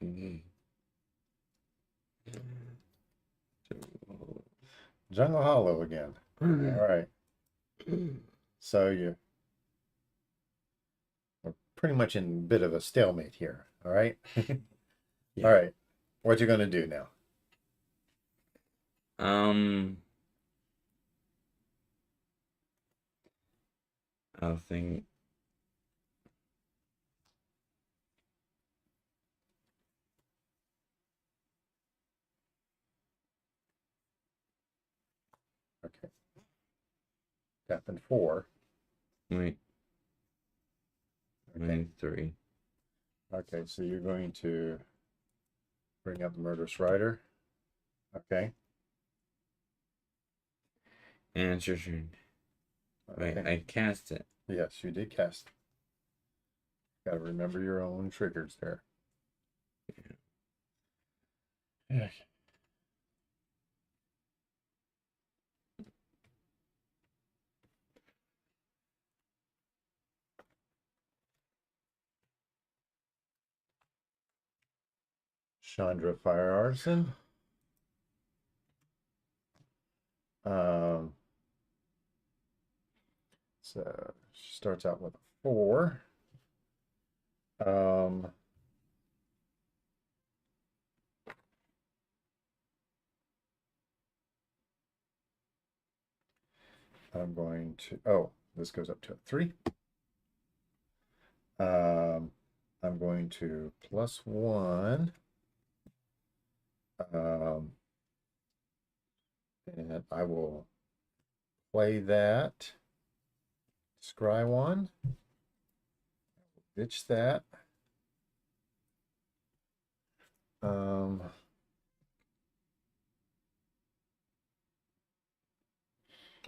Mhm. Jungle Hollow again. All right. So we're pretty much in a bit of a stalemate here. All right. Yeah. All right. What you gonna do now? I think Okay. Tapping 4. wait, Okay. 3. Okay. So you're going to bring up the Murderous Rider. Okay. And it's your turn. Wait, Okay. I cast it. Yes, you did cast. Got to remember your own triggers there. Yeah. Chandra Fire Artisan. Um, so she starts out with a 4. Um, I'm going to, oh, this goes up to a 3. I'm going to +1. And I will play that. Scry 1. Ditch that. Um,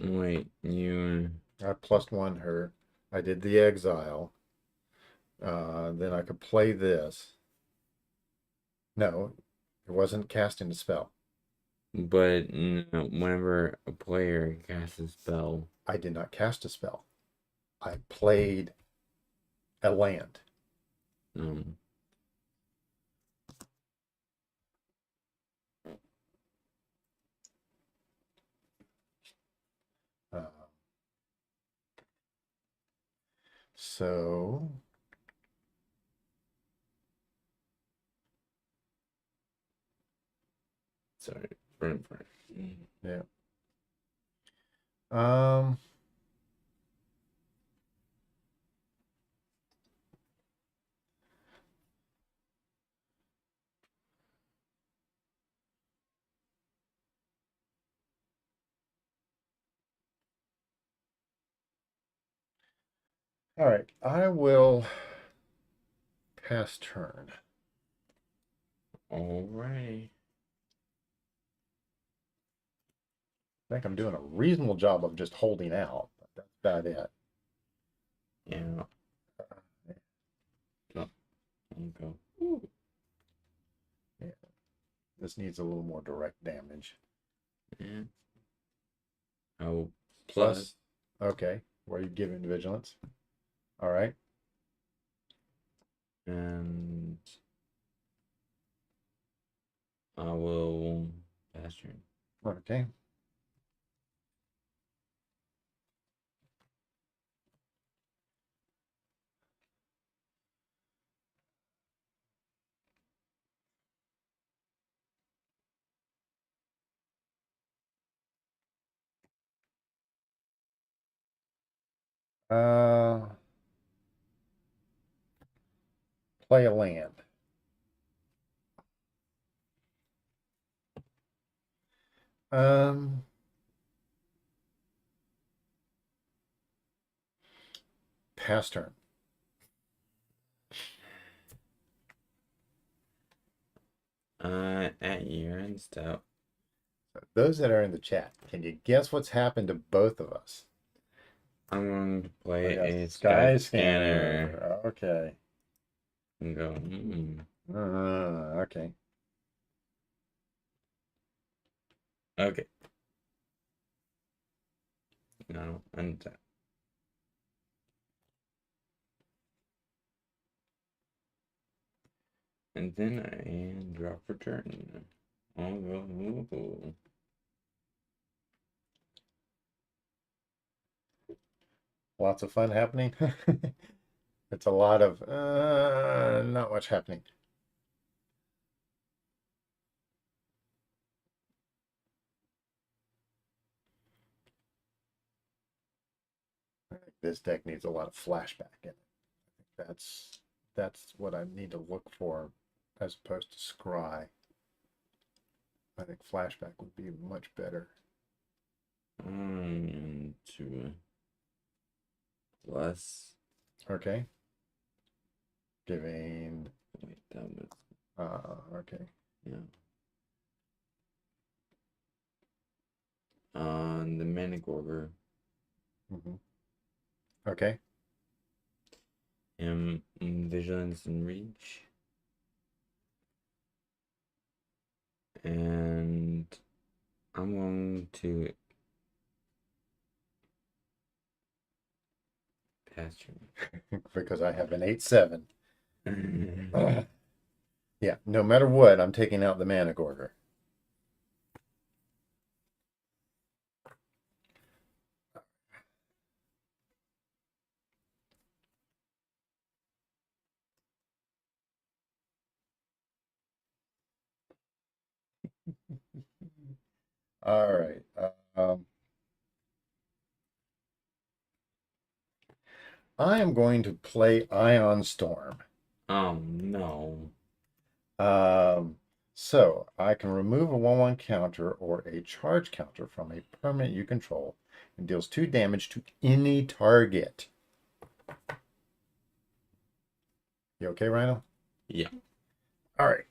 Wait, you. I +1 her. I did the exile. Then I could play this. No, it wasn't casting a spell. But no, whenever a player casts a spell, I did not cast a spell. I played a land. um, Uh, so sorry, front. yeah. Um. All right. I will pass turn. Alright. I think I'm doing a reasonable job of just holding out, but that's about it. Yeah. Oh, I'll go. Ooh. Yeah. This needs a little more direct damage. Yeah. Oh, Plus, okay. Where are you giving vigilance? All right. and I will pass turn. Okay. Uh, Play a land. Um, Pass turn. At your end step, Those that are in the chat, can you guess what's happened to both of us? I'm going to play got a Sky sky scanner Scanner. Okay. and go, hmm. Okay. Okay. No, untap. And then I drop return. I'll go, ooh. Lots of fun happening. It's a lot of not much happening. I think this deck needs a lot of flashback in it. I think that's what I need to look for as opposed to scry. I think flashback would be much better. To less. Okay. Giving Wait, that was, okay. yeah. On the Manigorger, Hmm. Okay. Vigilance and Reach. And I'm going to pass Because I have an 8/7. you. Yeah, no matter what, I'm taking out the Manigorger. All right. I am going to play Ion Storm. Oh no. Um, so I can remove a 1/1 counter or a charge counter from a permanent you control and deals 2 damage to any target. You okay, Rhino? Yeah. All right.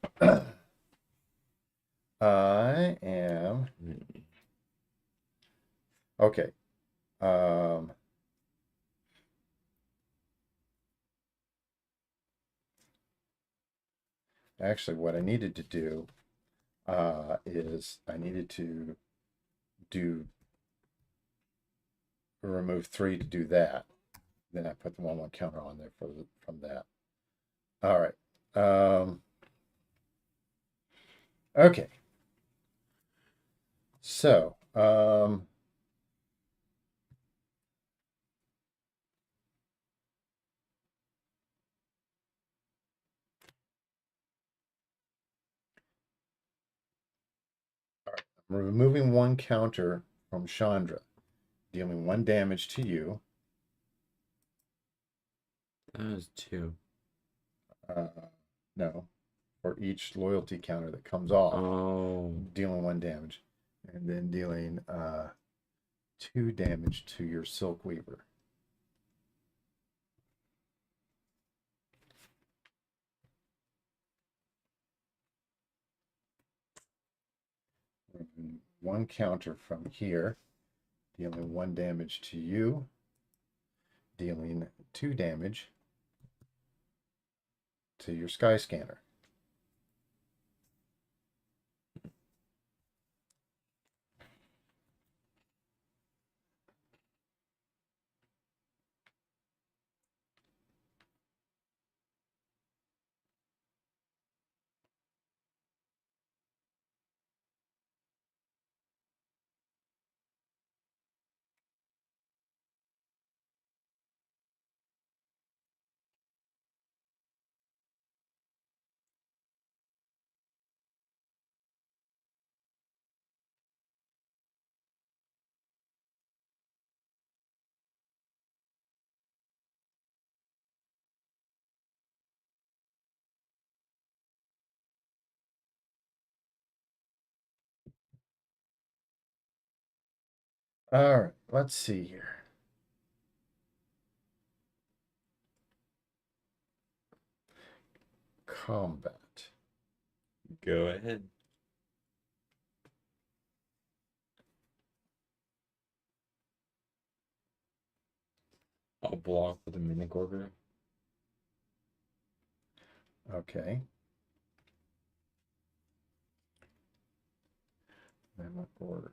I am okay. Um, Actually, what I needed to do is I needed to do remove 3 to do that. Then I put the 1/1 counter on there from that. All right. Okay. So, I'm removing 1 counter from Chandra, dealing 1 damage to you. That was 2. Uh, no, for each loyalty counter that comes off, Oh. dealing 1 damage, and then dealing 2 damage to your Silk Weaver. Removing 1 counter from here, dealing 1 damage to you, dealing 2 damage to your Sky Scanner. All right, let's see here. Combat. Go ahead. I'll block with a Mimic Order. Okay. Mimic Order.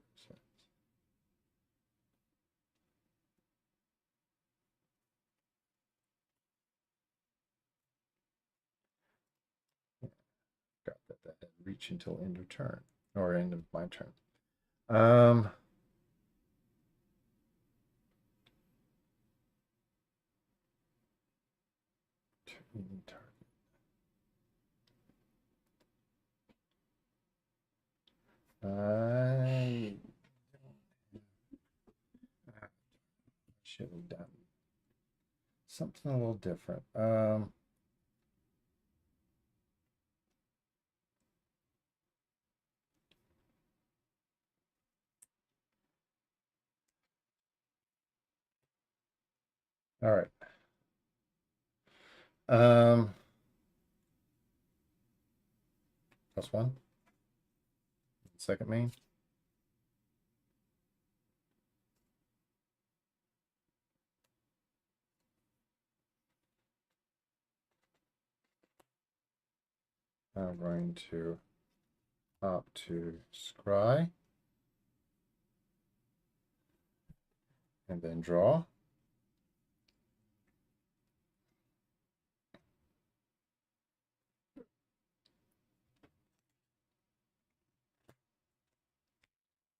Got that had reach until end of turn or end of my turn. I should have done something a little different. All right. +1. Second main. I'm going to opt to scry and then draw.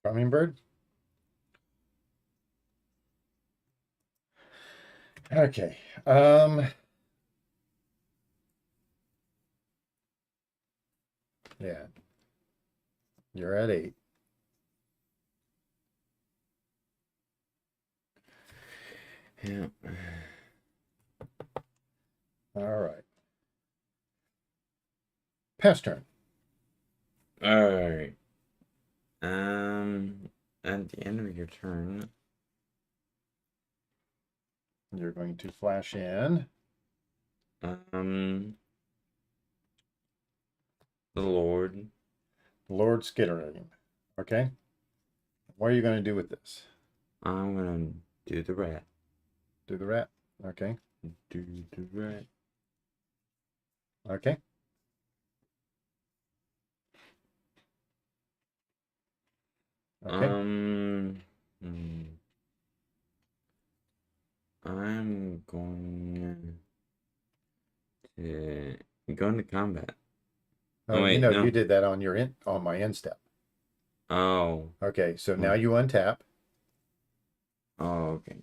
Hummingbird. Okay. Yeah. You're at 8. Yeah. All right. Pass turn. Alright. At the end of your turn, You're going to flash in. the Lord. Lord Skittering. Okay. What are you going to do with this? I'm gonna do the rat. Do the rat. Okay. Do the rat. Okay. Okay. I'm going to go into combat. Oh, Oh you wait, know, you no. did that on your on my end step. Oh. Okay, so now you untap. Oh, okay.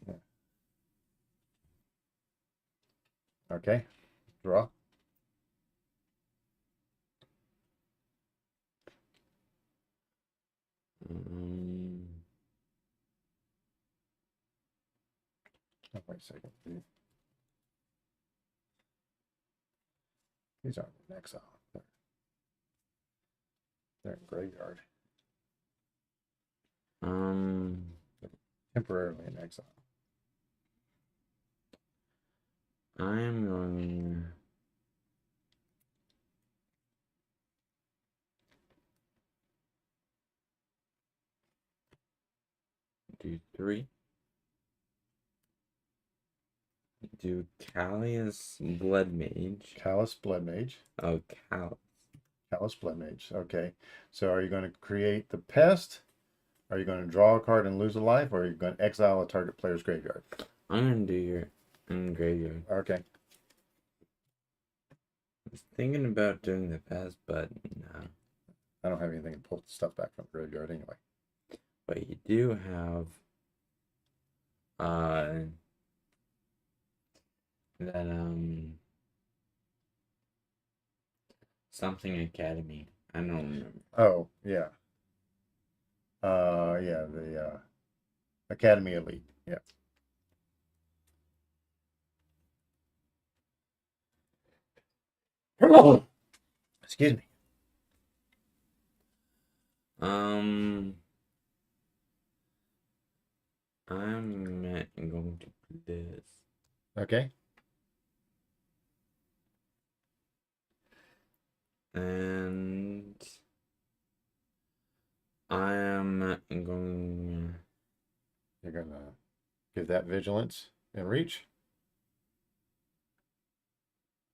Okay. Draw. Um, Oh, wait a second. These aren't in exile. They're in graveyard. um, Temporarily in exile. I'm going to do 3. Do Callius Blood Mage. Callous Blood Mage. Oh, Callus. Callous Blood Mage. Okay. So are you going to create the pest? Are you going to draw a card and lose a life? Or are you going to exile a target player's graveyard? I'm gonna do your graveyard. Okay. I was thinking about doing the past, but no. I don't have anything to pull stuff back from the graveyard anyway. But you do have that something Academy. I don't remember. Oh, yeah. Yeah, the Academy Elite. Yeah. Excuse me. Um I'm going to do this. Okay. And I am going. You're gonna give that vigilance and reach.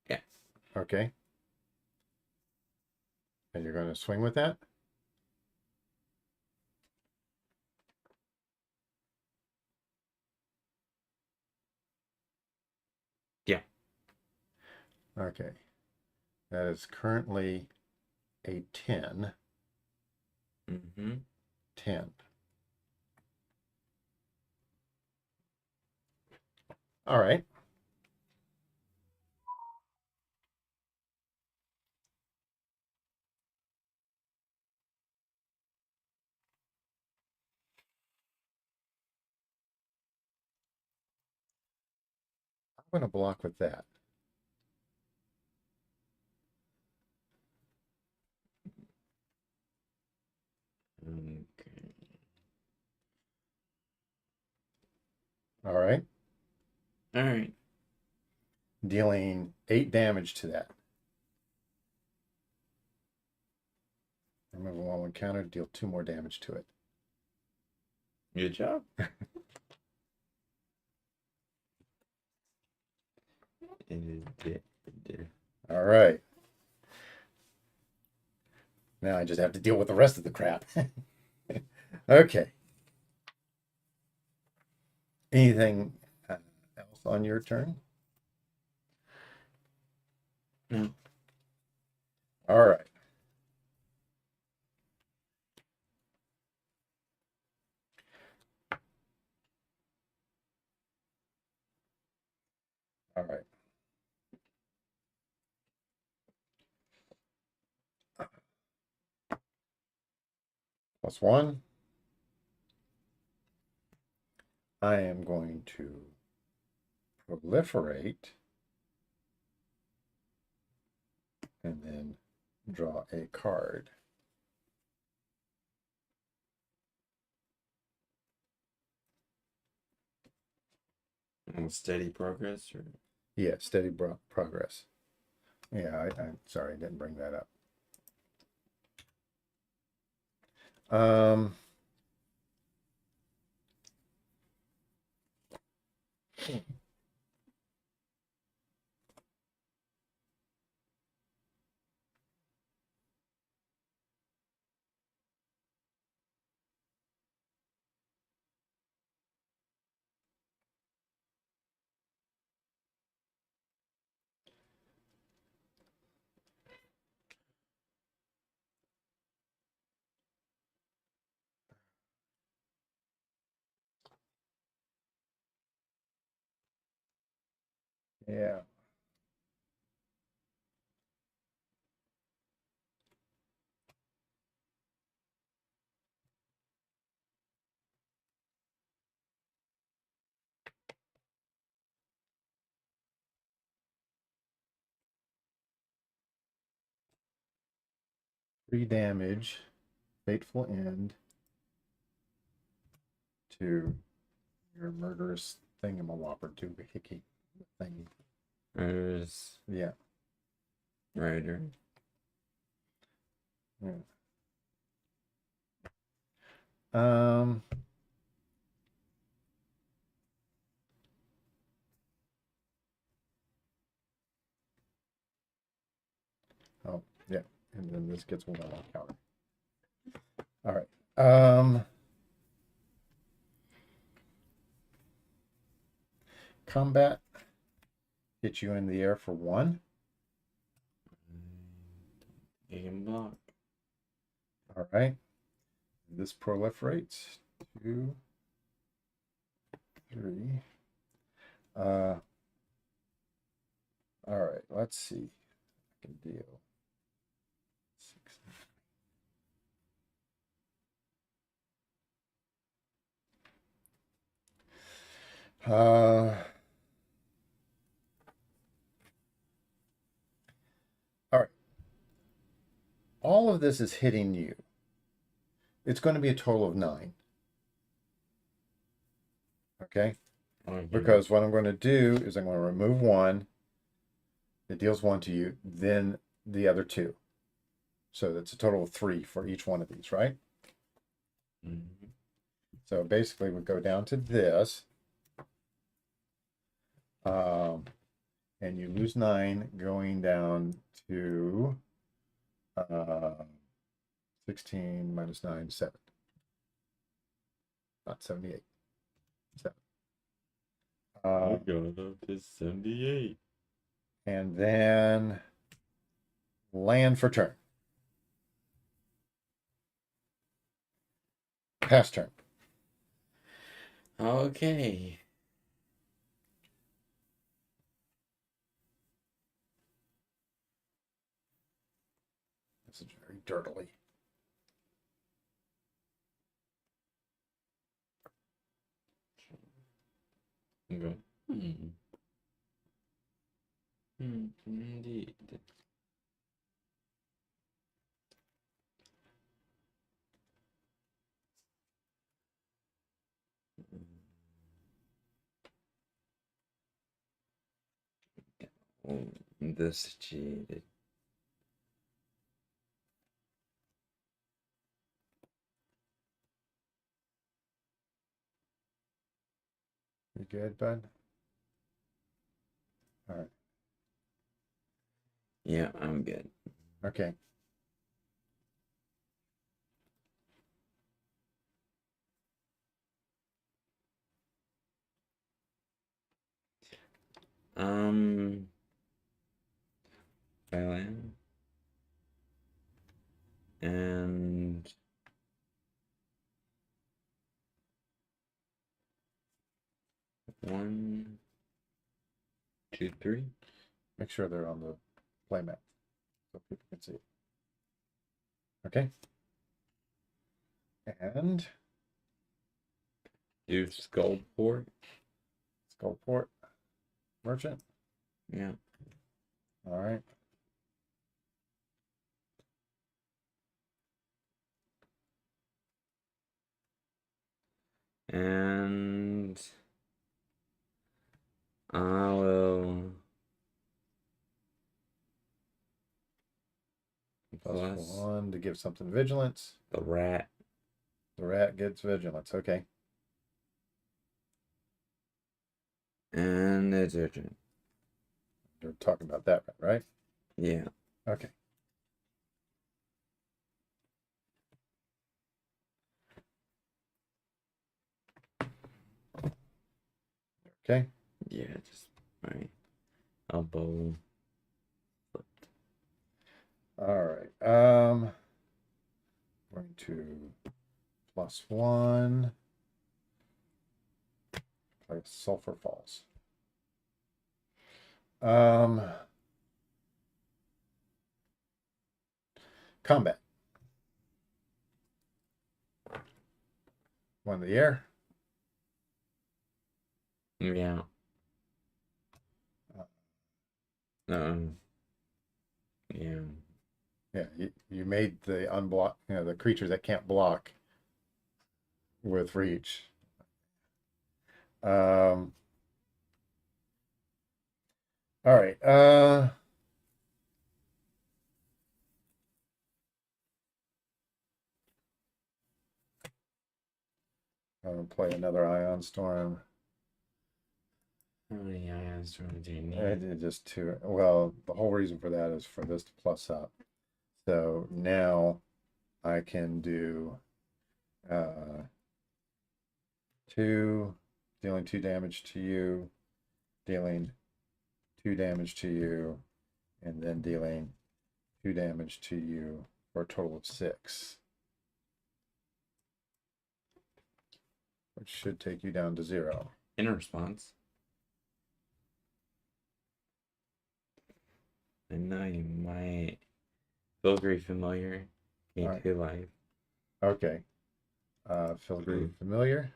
Yeah. Okay. And you're gonna swing with that. Yeah. Okay. That is currently a 10. Mm-hmm. 10. All right. I'm going to block with that. Okay. All right. All right. Dealing 8 damage to that. Remember, one counter, deal 2 more damage to it. Good job. It is dead. All right. Now I just have to deal with the rest of the crap. Okay. Anything else on your turn? No. All right. All right. +1. I am going to proliferate and then draw a card. Steady progress, or Yeah, steady progress. Yeah, I'm sorry, I didn't bring that up. Um, yeah. Three damage, fateful end to your murderous thingamawopper doohickey thing. there's Yeah. Rider. Yeah. Um, oh, yeah. And then this gets one on counter. All right. Combat. Hit you in the air for 1. Game block. All right. This proliferates. 2, 3. All right. Let's see. I can deal 6. All right. All of this is hitting you. It's going to be a total of 9. Okay? Okay. Because what I'm going to do is I'm going to remove one. It deals one to you, then the other two. So that's a total of 3 for each one of these, right? Mhm. So basically we go down to this. And you lose 9 going down to 16 minus 9, 7. Not 78. 7. I got up to 78. And then land for turn. Pass turn. Okay. This is very dirtily. Okay. Indeed. Oh, this cheated. You good, bud? All right. Yeah, I'm good. Okay. Um, Thailand and 1, 2, 3. Make sure they're on the playmat so people can see. Okay. And Do Skullport. Skullport Merchant. Yeah. All right. And I will Plus plus 1 to give something vigilance. the rat. The rat gets vigilance. Okay. And it's urgent. You're talking about that, right? Yeah. Okay. Okay. Yeah, just my elbow. All right. Going to plus 1. Play Sulphur Falls. Combat. 1 in the air. Yeah. Yeah. Yeah, you made the unblock, the creatures that can't block with reach. All right. I'm gonna play another Ion Storm. How many ions do you need? Just two. Well, the whole reason for that is for this to plus up. So now I can do 2, dealing 2 damage to you, dealing 2 damage to you, and then dealing 2 damage to you for a total of 6. Which should take you down to 0. In response. I know you might. Filigree familiar. Gain Alright. 2 life. Okay. Filigree familiar.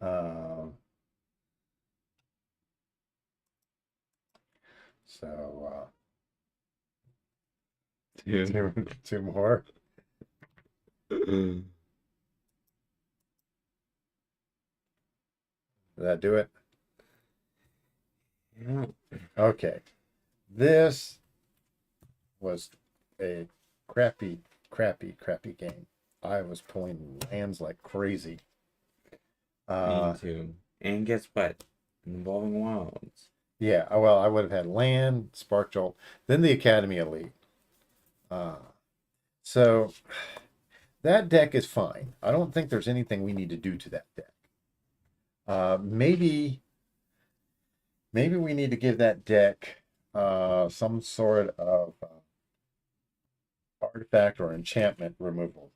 So 2. 2 more. Did that do it? Yeah. Okay. This was a crappy game. I was pulling lands like crazy. Me too. And guess what? Involving wilds. Yeah, well, I would have had land, Spark Jolt, then the Academy Elite. Uh, so that deck is fine. I don't think there's anything we need to do to that deck. Maybe we need to give that deck some sort of artifact or enchantment removal.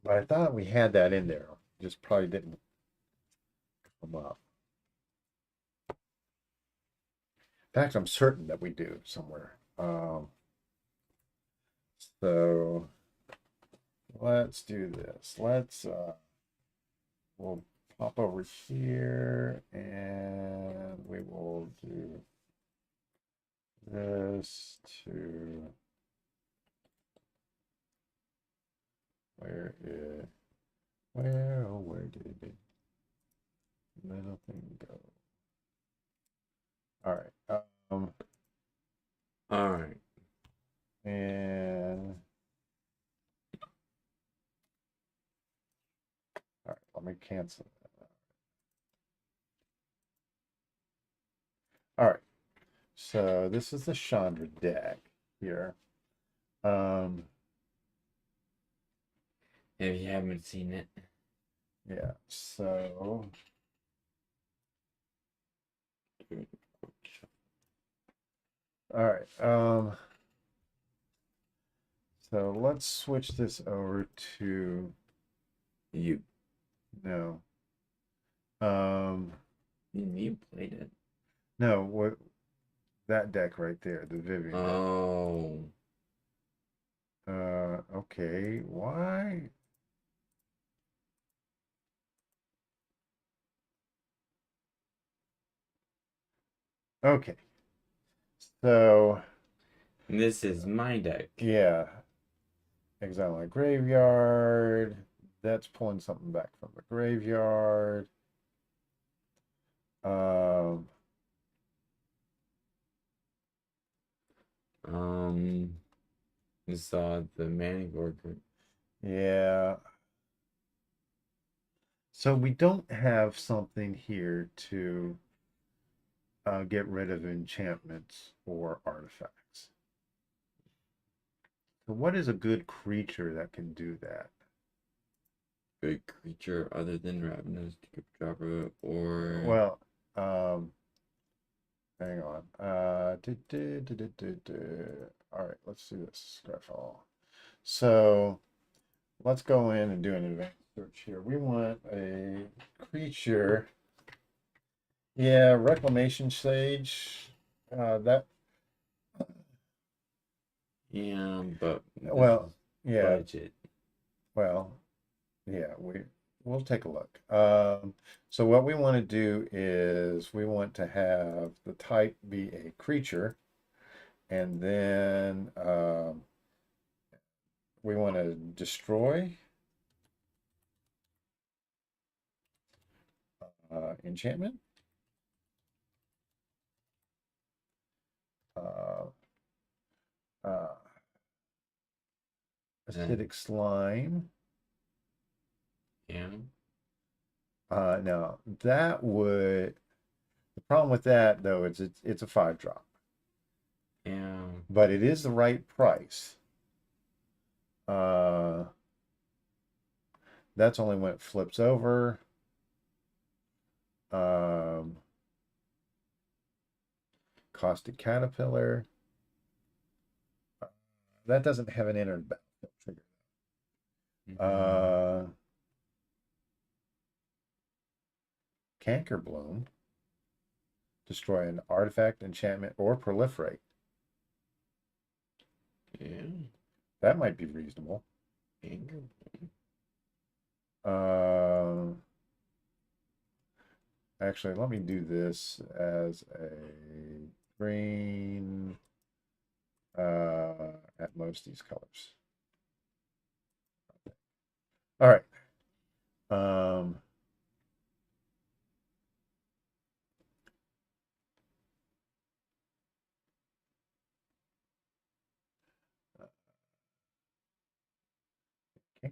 But I thought we had that in there. Just probably didn't come up. In fact, I'm certain that we do somewhere. So let's do this. We'll pop over here and we will do this to where did the middle thing go? All right. All right. And all right, let me cancel that. All right. So this is the Chandra deck here. If you haven't seen it. Yeah, so all right. So let's switch this over to You. no. You played it. No, what that deck right there, the Vivian deck. Oh. Okay. Why? Okay. So This is my deck. yeah. Exile my graveyard. That's pulling something back from the graveyard. Um, You saw the Manticore. yeah. So we don't have something here to get rid of enchantments or artifacts. So what is a good creature that can do that? Good creature other than Ravenous Dropper or Well, hang on. All right, let's do this. Skyfall. So let's go in and do an advanced search here. We want a creature. Yeah, Reclamation Sage. That yeah, but well, yeah, budget. well, yeah. We'll take a look. So what we want to do is we want to have the type be a creature, and then we want to destroy enchantment. Uh, uh, Acidic slime. Yeah. No, that would. The problem with that though is it's a 5-drop, Yeah. but it is the right price. That's only when it flips over. Caustic Caterpillar. That doesn't have an entered battlefield trigger. Canker Bloom. Destroy an artifact, enchantment, or proliferate. Yeah. That might be reasonable. Canker. Actually, let me do this as a green at most these colors. All right.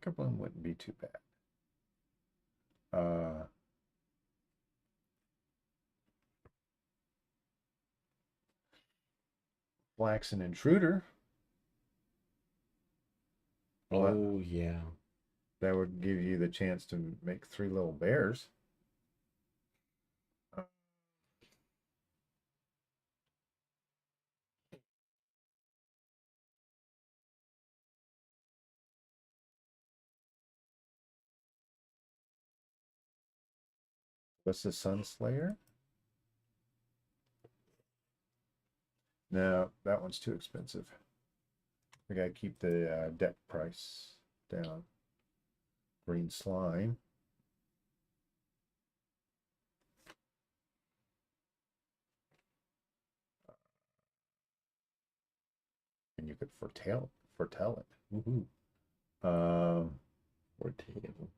Canker Bloom wouldn't be too bad. Flaxen Intruder. Oh, yeah. That would give you the chance to make 3 little bears. Uh, what's the Sunslayer? No, that one's too expensive. We gotta keep the deck price down. Green Slime. And you could foretell it. Woohoo. Or tail.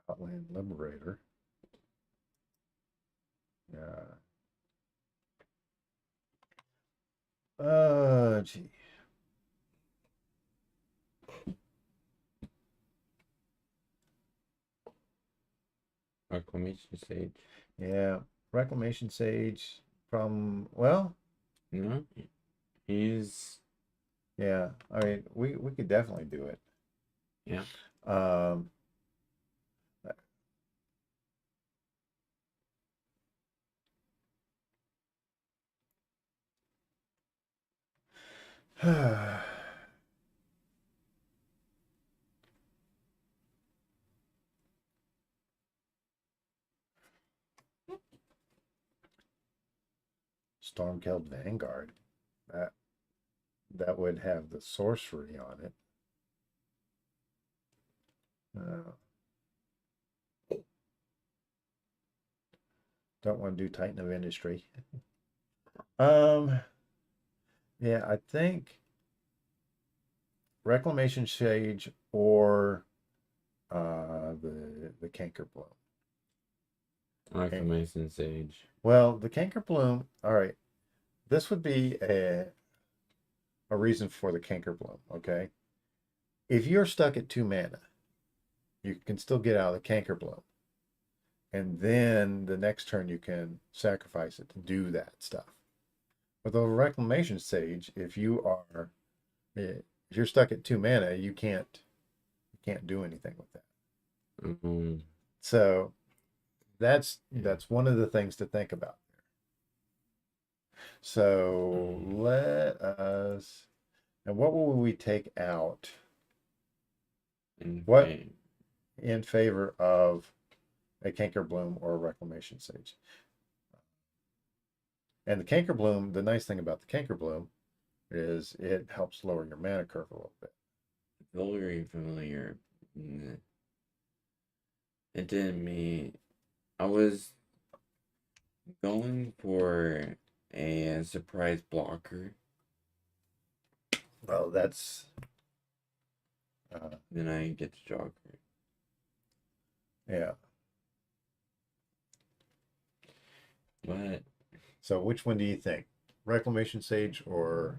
Outland Liberator. Yeah. Gee. Reclamation Sage. Yeah. Reclamation Sage from, well, No, he's yeah. I mean, we could definitely do it. yeah. Um, Stormkeld Vanguard. That that would have the sorcery on it. Don't want to do Titan of Industry. Yeah, I think Reclamation Sage or the Canker Bloom. Reclamation Sage. Well, the Canker Bloom, all right. This would be a reason for the Canker Bloom, okay? If you're stuck at 2 mana, you can still get out of the Canker Bloom. And then the next turn you can sacrifice it to do that stuff. With a Reclamation Sage, if you're stuck at 2 mana, you can't do anything with that. Mm-hmm. So that's one of the things to think about there. So let us, and what will we take out? What in favor of a Canker Bloom or a Reclamation Sage? And the Canker Bloom, the nice thing about the Canker Bloom is it helps lower your mana curve a little bit. Very familiar. It didn't mean I was going for a surprise blocker. Well, that's Then I get the jogger. yeah. What? So which one do you think? Reclamation Sage or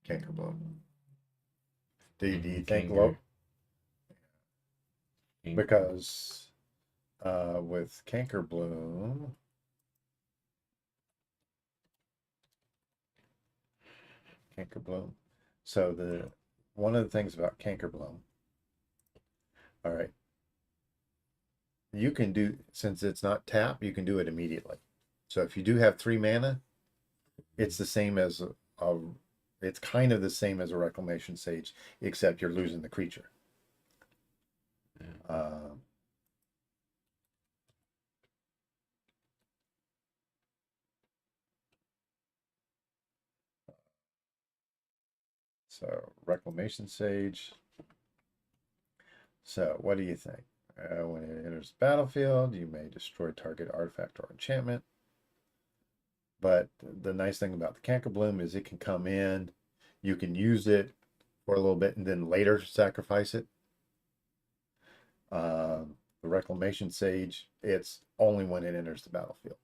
Canker Bloom? Do you think low? Because with Canker Bloom, so one of the things about Canker Bloom, all right, you can do, since it's not tap, you can do it immediately. So if you do have 3 mana, it's the same as it's kind of the same as a Reclamation Sage, except you're losing the creature. So Reclamation Sage. So what do you think? When it enters the battlefield, you may destroy target artifact or enchantment. But the nice thing about the Canker Bloom is it can come in, you can use it for a little bit and then later sacrifice it. The Reclamation Sage, it's only when it enters the battlefield.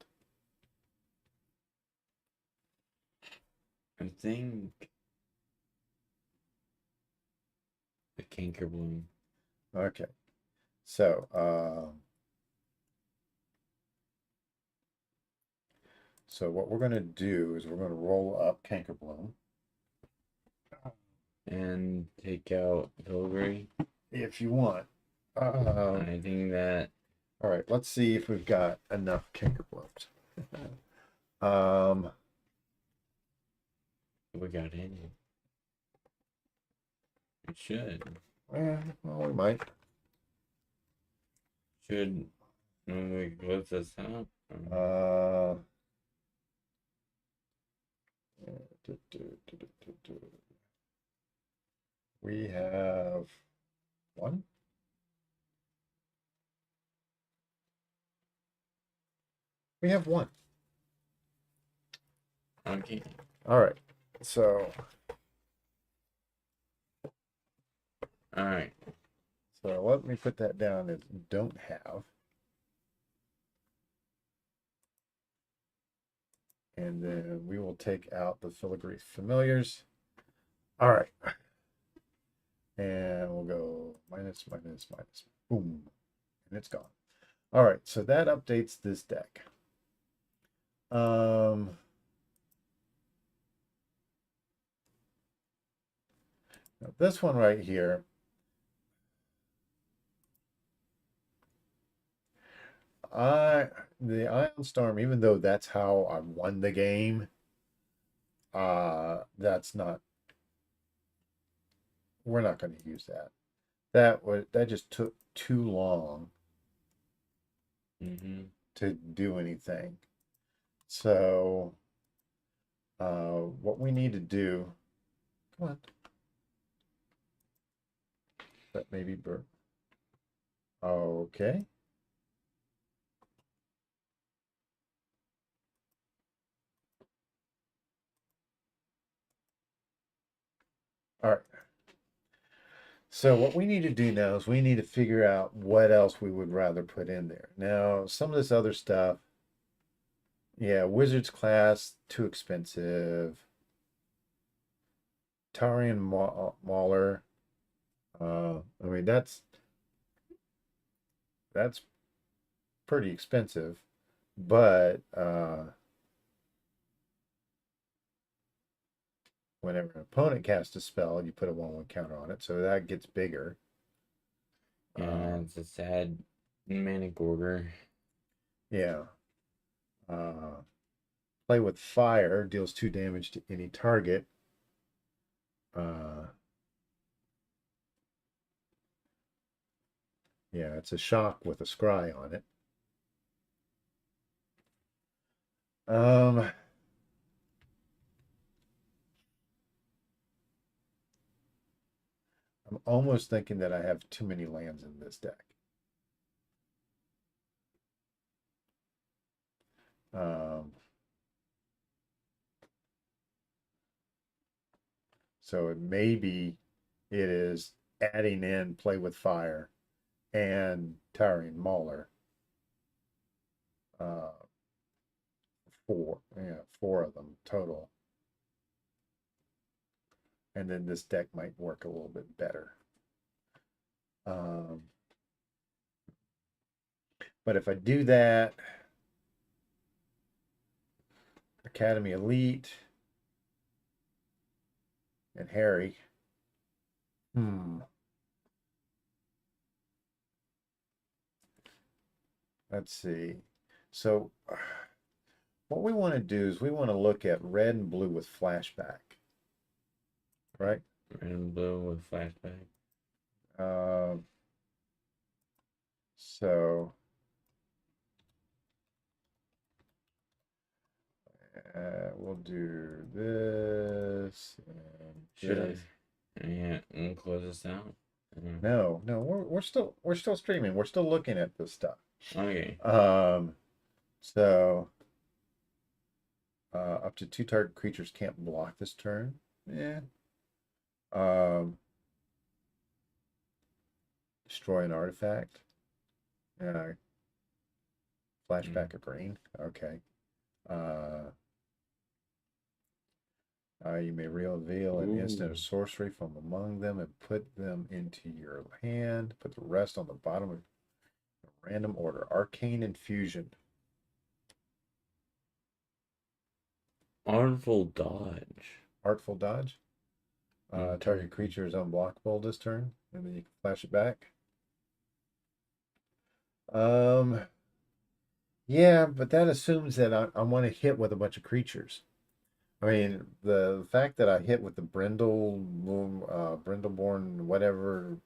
I think the Canker Bloom. Okay. So, so what we're going to do is we're going to roll up Cankerbloom. And take out Pilgrim. If you want. I think that All right, let's see if we've got enough Cankerblooms. um, we got any. It should. well, we might. Should when we close this up. Uh, we have one. We have one. Okay. All right. So, All right. so let me put that down as don't have. And then we will take out the filigree familiars. All right. And we'll go minus, minus, minus. Boom. And it's gone. All right. So that updates this deck. Now this one right here. The Ion Storm, even though that's how I won the game, that's not, we're not going to use that. That just took too long to do anything. So what we need to do, come on. That maybe Bert. Okay. All right. So what we need to do now is we need to figure out what else we would rather put in there. Now, some of this other stuff, yeah, Wizards class, too expensive. Tarian Mauler. I mean, that's pretty expensive, but whenever an opponent casts a spell, you put a 1/1 counter on it, so that gets bigger. Yeah, it's a sad manic order. Yeah. Play with fire, deals 2 damage to any target. Yeah, it's a shock with a scry on it. I'm almost thinking that I have too many lands in this deck. So maybe it is adding in play with fire and towering mauler. Four of them total. And then this deck might work a little bit better. But if I do that, Academy Elite and Harry. Let's see. So what we want to do is we want to look at red and blue with flashback. Right? Red and blue with flashback. So we'll do this. And Should this. Yeah, and close this out. No, we're still streaming. We're still looking at this stuff. Okay. So up to 2 target creatures can't block this turn. Yeah. Destroy an artifact. Flashback a green. Okay. You may reveal an instant Ooh. of sorcery from among them and put them into your hand. Put the rest on the bottom of random order. Arcane Infusion. Artful dodge. Artful Dodge. Target creature is unblockable this turn, and then you can flash it back. Yeah, but that assumes that I want to hit with a bunch of creatures. I mean, the fact that I hit with the Brindleborn, whatever,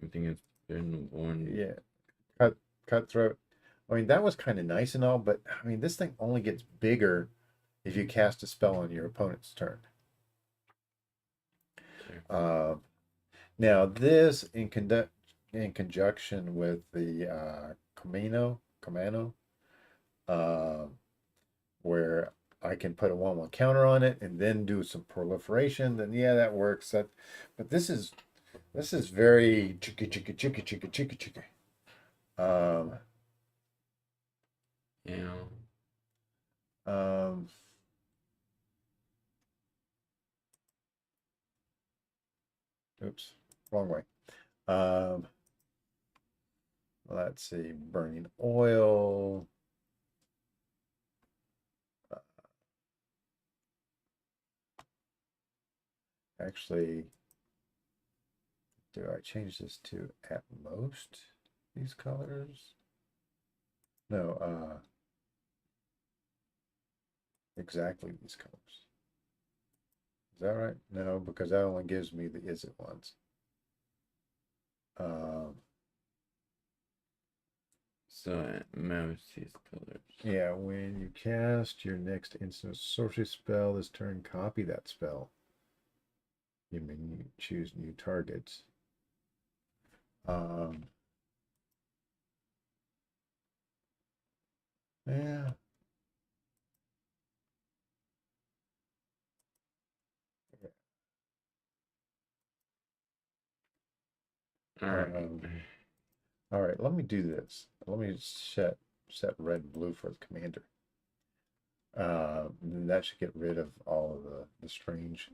I think it's been one. yeah, cutthroat. I mean, that was kind of nice and all, but I mean, this thing only gets bigger if you cast a spell on your opponent's turn. Now this in conjunction with the Kamano, uh, where I can put a 1/1 counter on it and then do some proliferation, then yeah, that works. But this is very chicky. Um, Yeah. um, oops, wrong way. Let's see, burning oil. Actually, do I change this to at most these colors? No, exactly these colors. Is that right? No, because that only gives me the is it ones. So at most these colors. Yeah, when you cast your next instant sorcery spell this turn, copy that spell. You may choose new targets. Yeah. All right. All right, let me do this. Let me set red and blue for the commander. That should get rid of all of the strange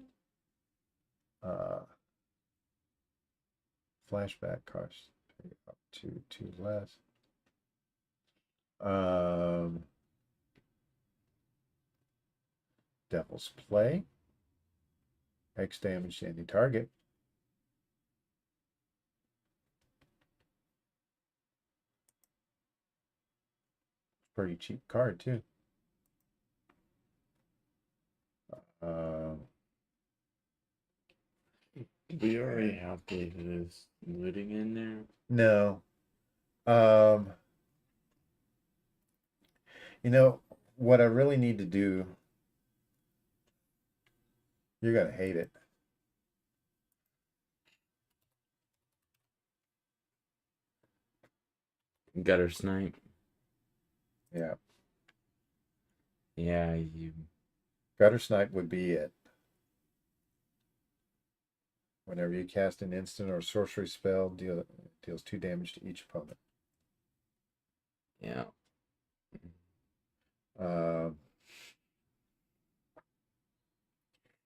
flashback cost up to 2 less. Devil's Play. X damage to any target. Pretty cheap card too. We already have this looting in there. No. You know what I really need to do. You're gonna hate it. Gutter snipe. Yeah. Yeah, you. Gutter Snipe would be it. Whenever you cast an instant or sorcery spell, deals 2 damage to each opponent. Yeah.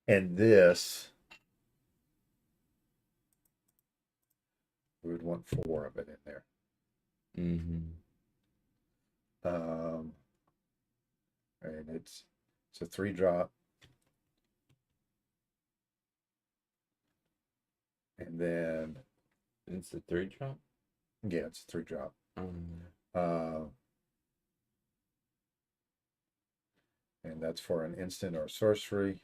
And this, we would want 4 of it in there. And it's a 3-drop. And then It's a 3-drop. yeah, it's a 3-drop. And that's for an instant or sorcery.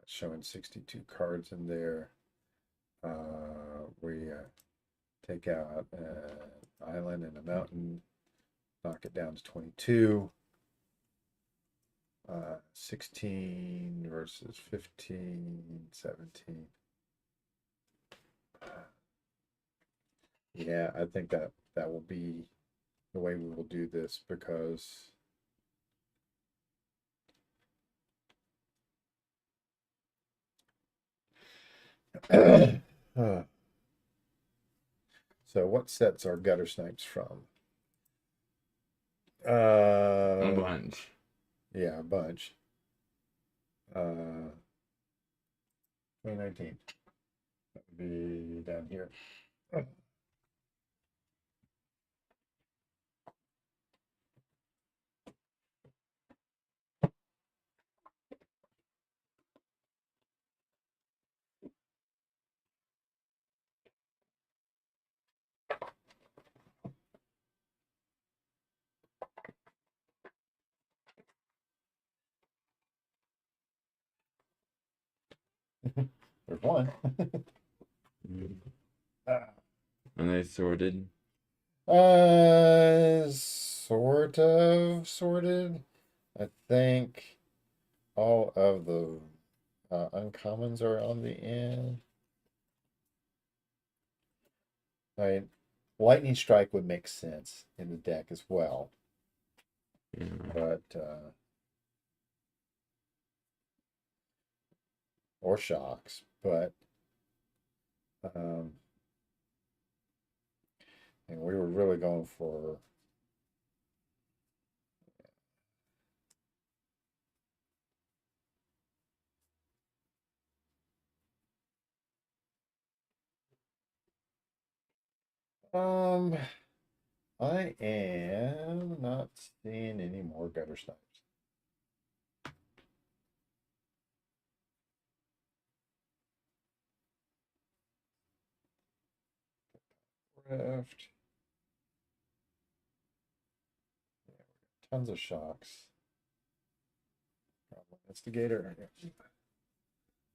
Showing 62 cards in there. We take out an island and a mountain, knock it down to 22. 16 versus 15, 17. Yeah, I think that will be the way we will do this because Uh, so what sets are gutter snipes from? A bunch. Yeah, a bunch. 2019. That would be down here. There's one. Uh, And they sorted. Sort of sorted. I think all of the uncommons are on the end. I mean, Lightning Strike would make sense in the deck as well, Yeah. but or Shocks, but and we were really going for I am not seeing any more gutter snipes. Rift. Yeah, tons of Shocks. Problem Instigator.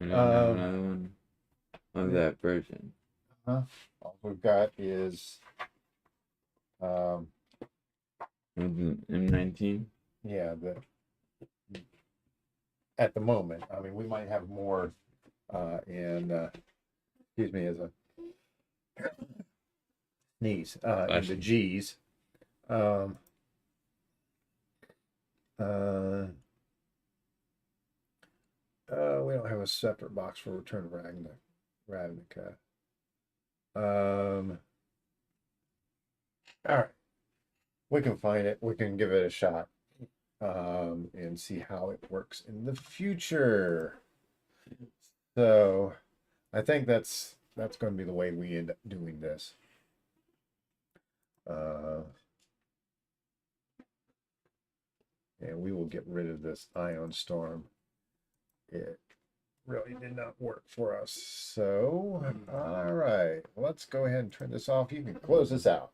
I don't know another one of Yeah. that version. All we've got is um With the M19. yeah, the at the moment. I mean, we might have more in excuse me as a sneeze in the G's. Um uh we don't have a separate box for Return of Ravnica. All right. We can find it. We can give it a shot and see how it works in the future. So I think that's going to be the way we end up doing this. And we will get rid of this Ion Storm. It really did not work for us. So, all right, let's go ahead and turn this off. You can close this out.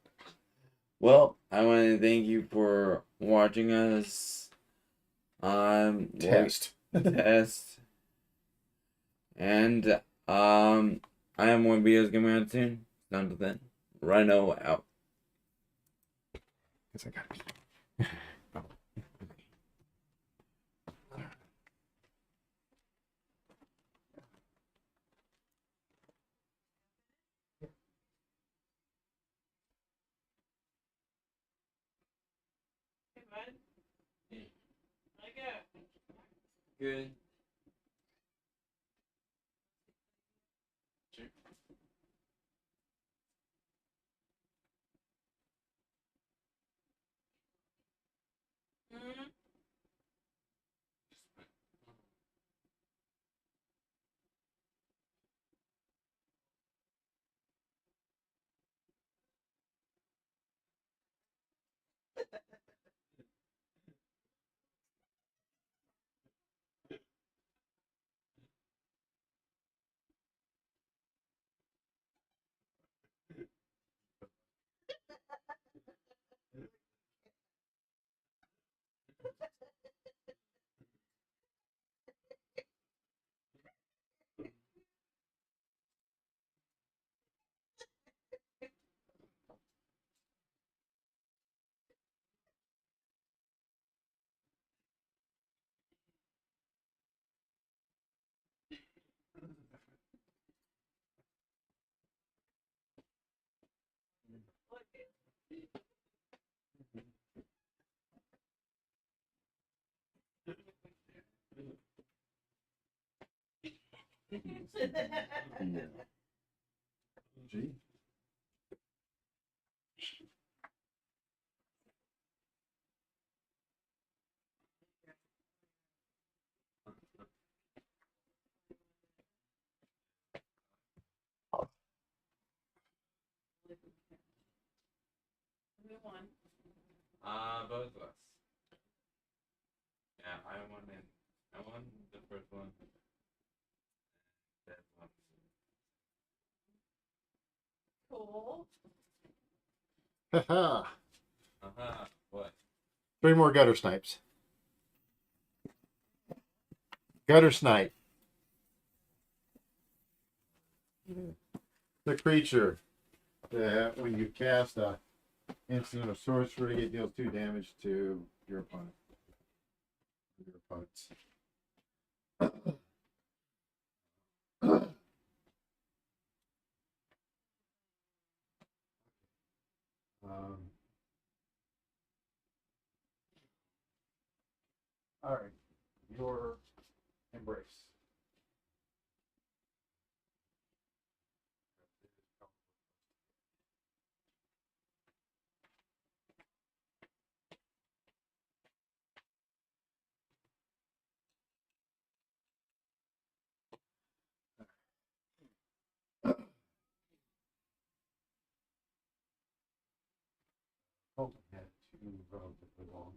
Well, I want to thank you for watching us Test. test. And I have more videos coming out soon. Until then, Rhino out. Guess I got Hey, bud. How'd it go? Good. Mm-hmm. Yeah. Gee. Who won? Both of us. Yeah, I won the first one. That one. Cool. Haha. What? 3 more gutter snipes. Gutter snipe. The creature that when you cast a instant or sorcery, it deals 2 damage to your opponent. Your opponents. All right, your embrace. Colton had 2 relatively long.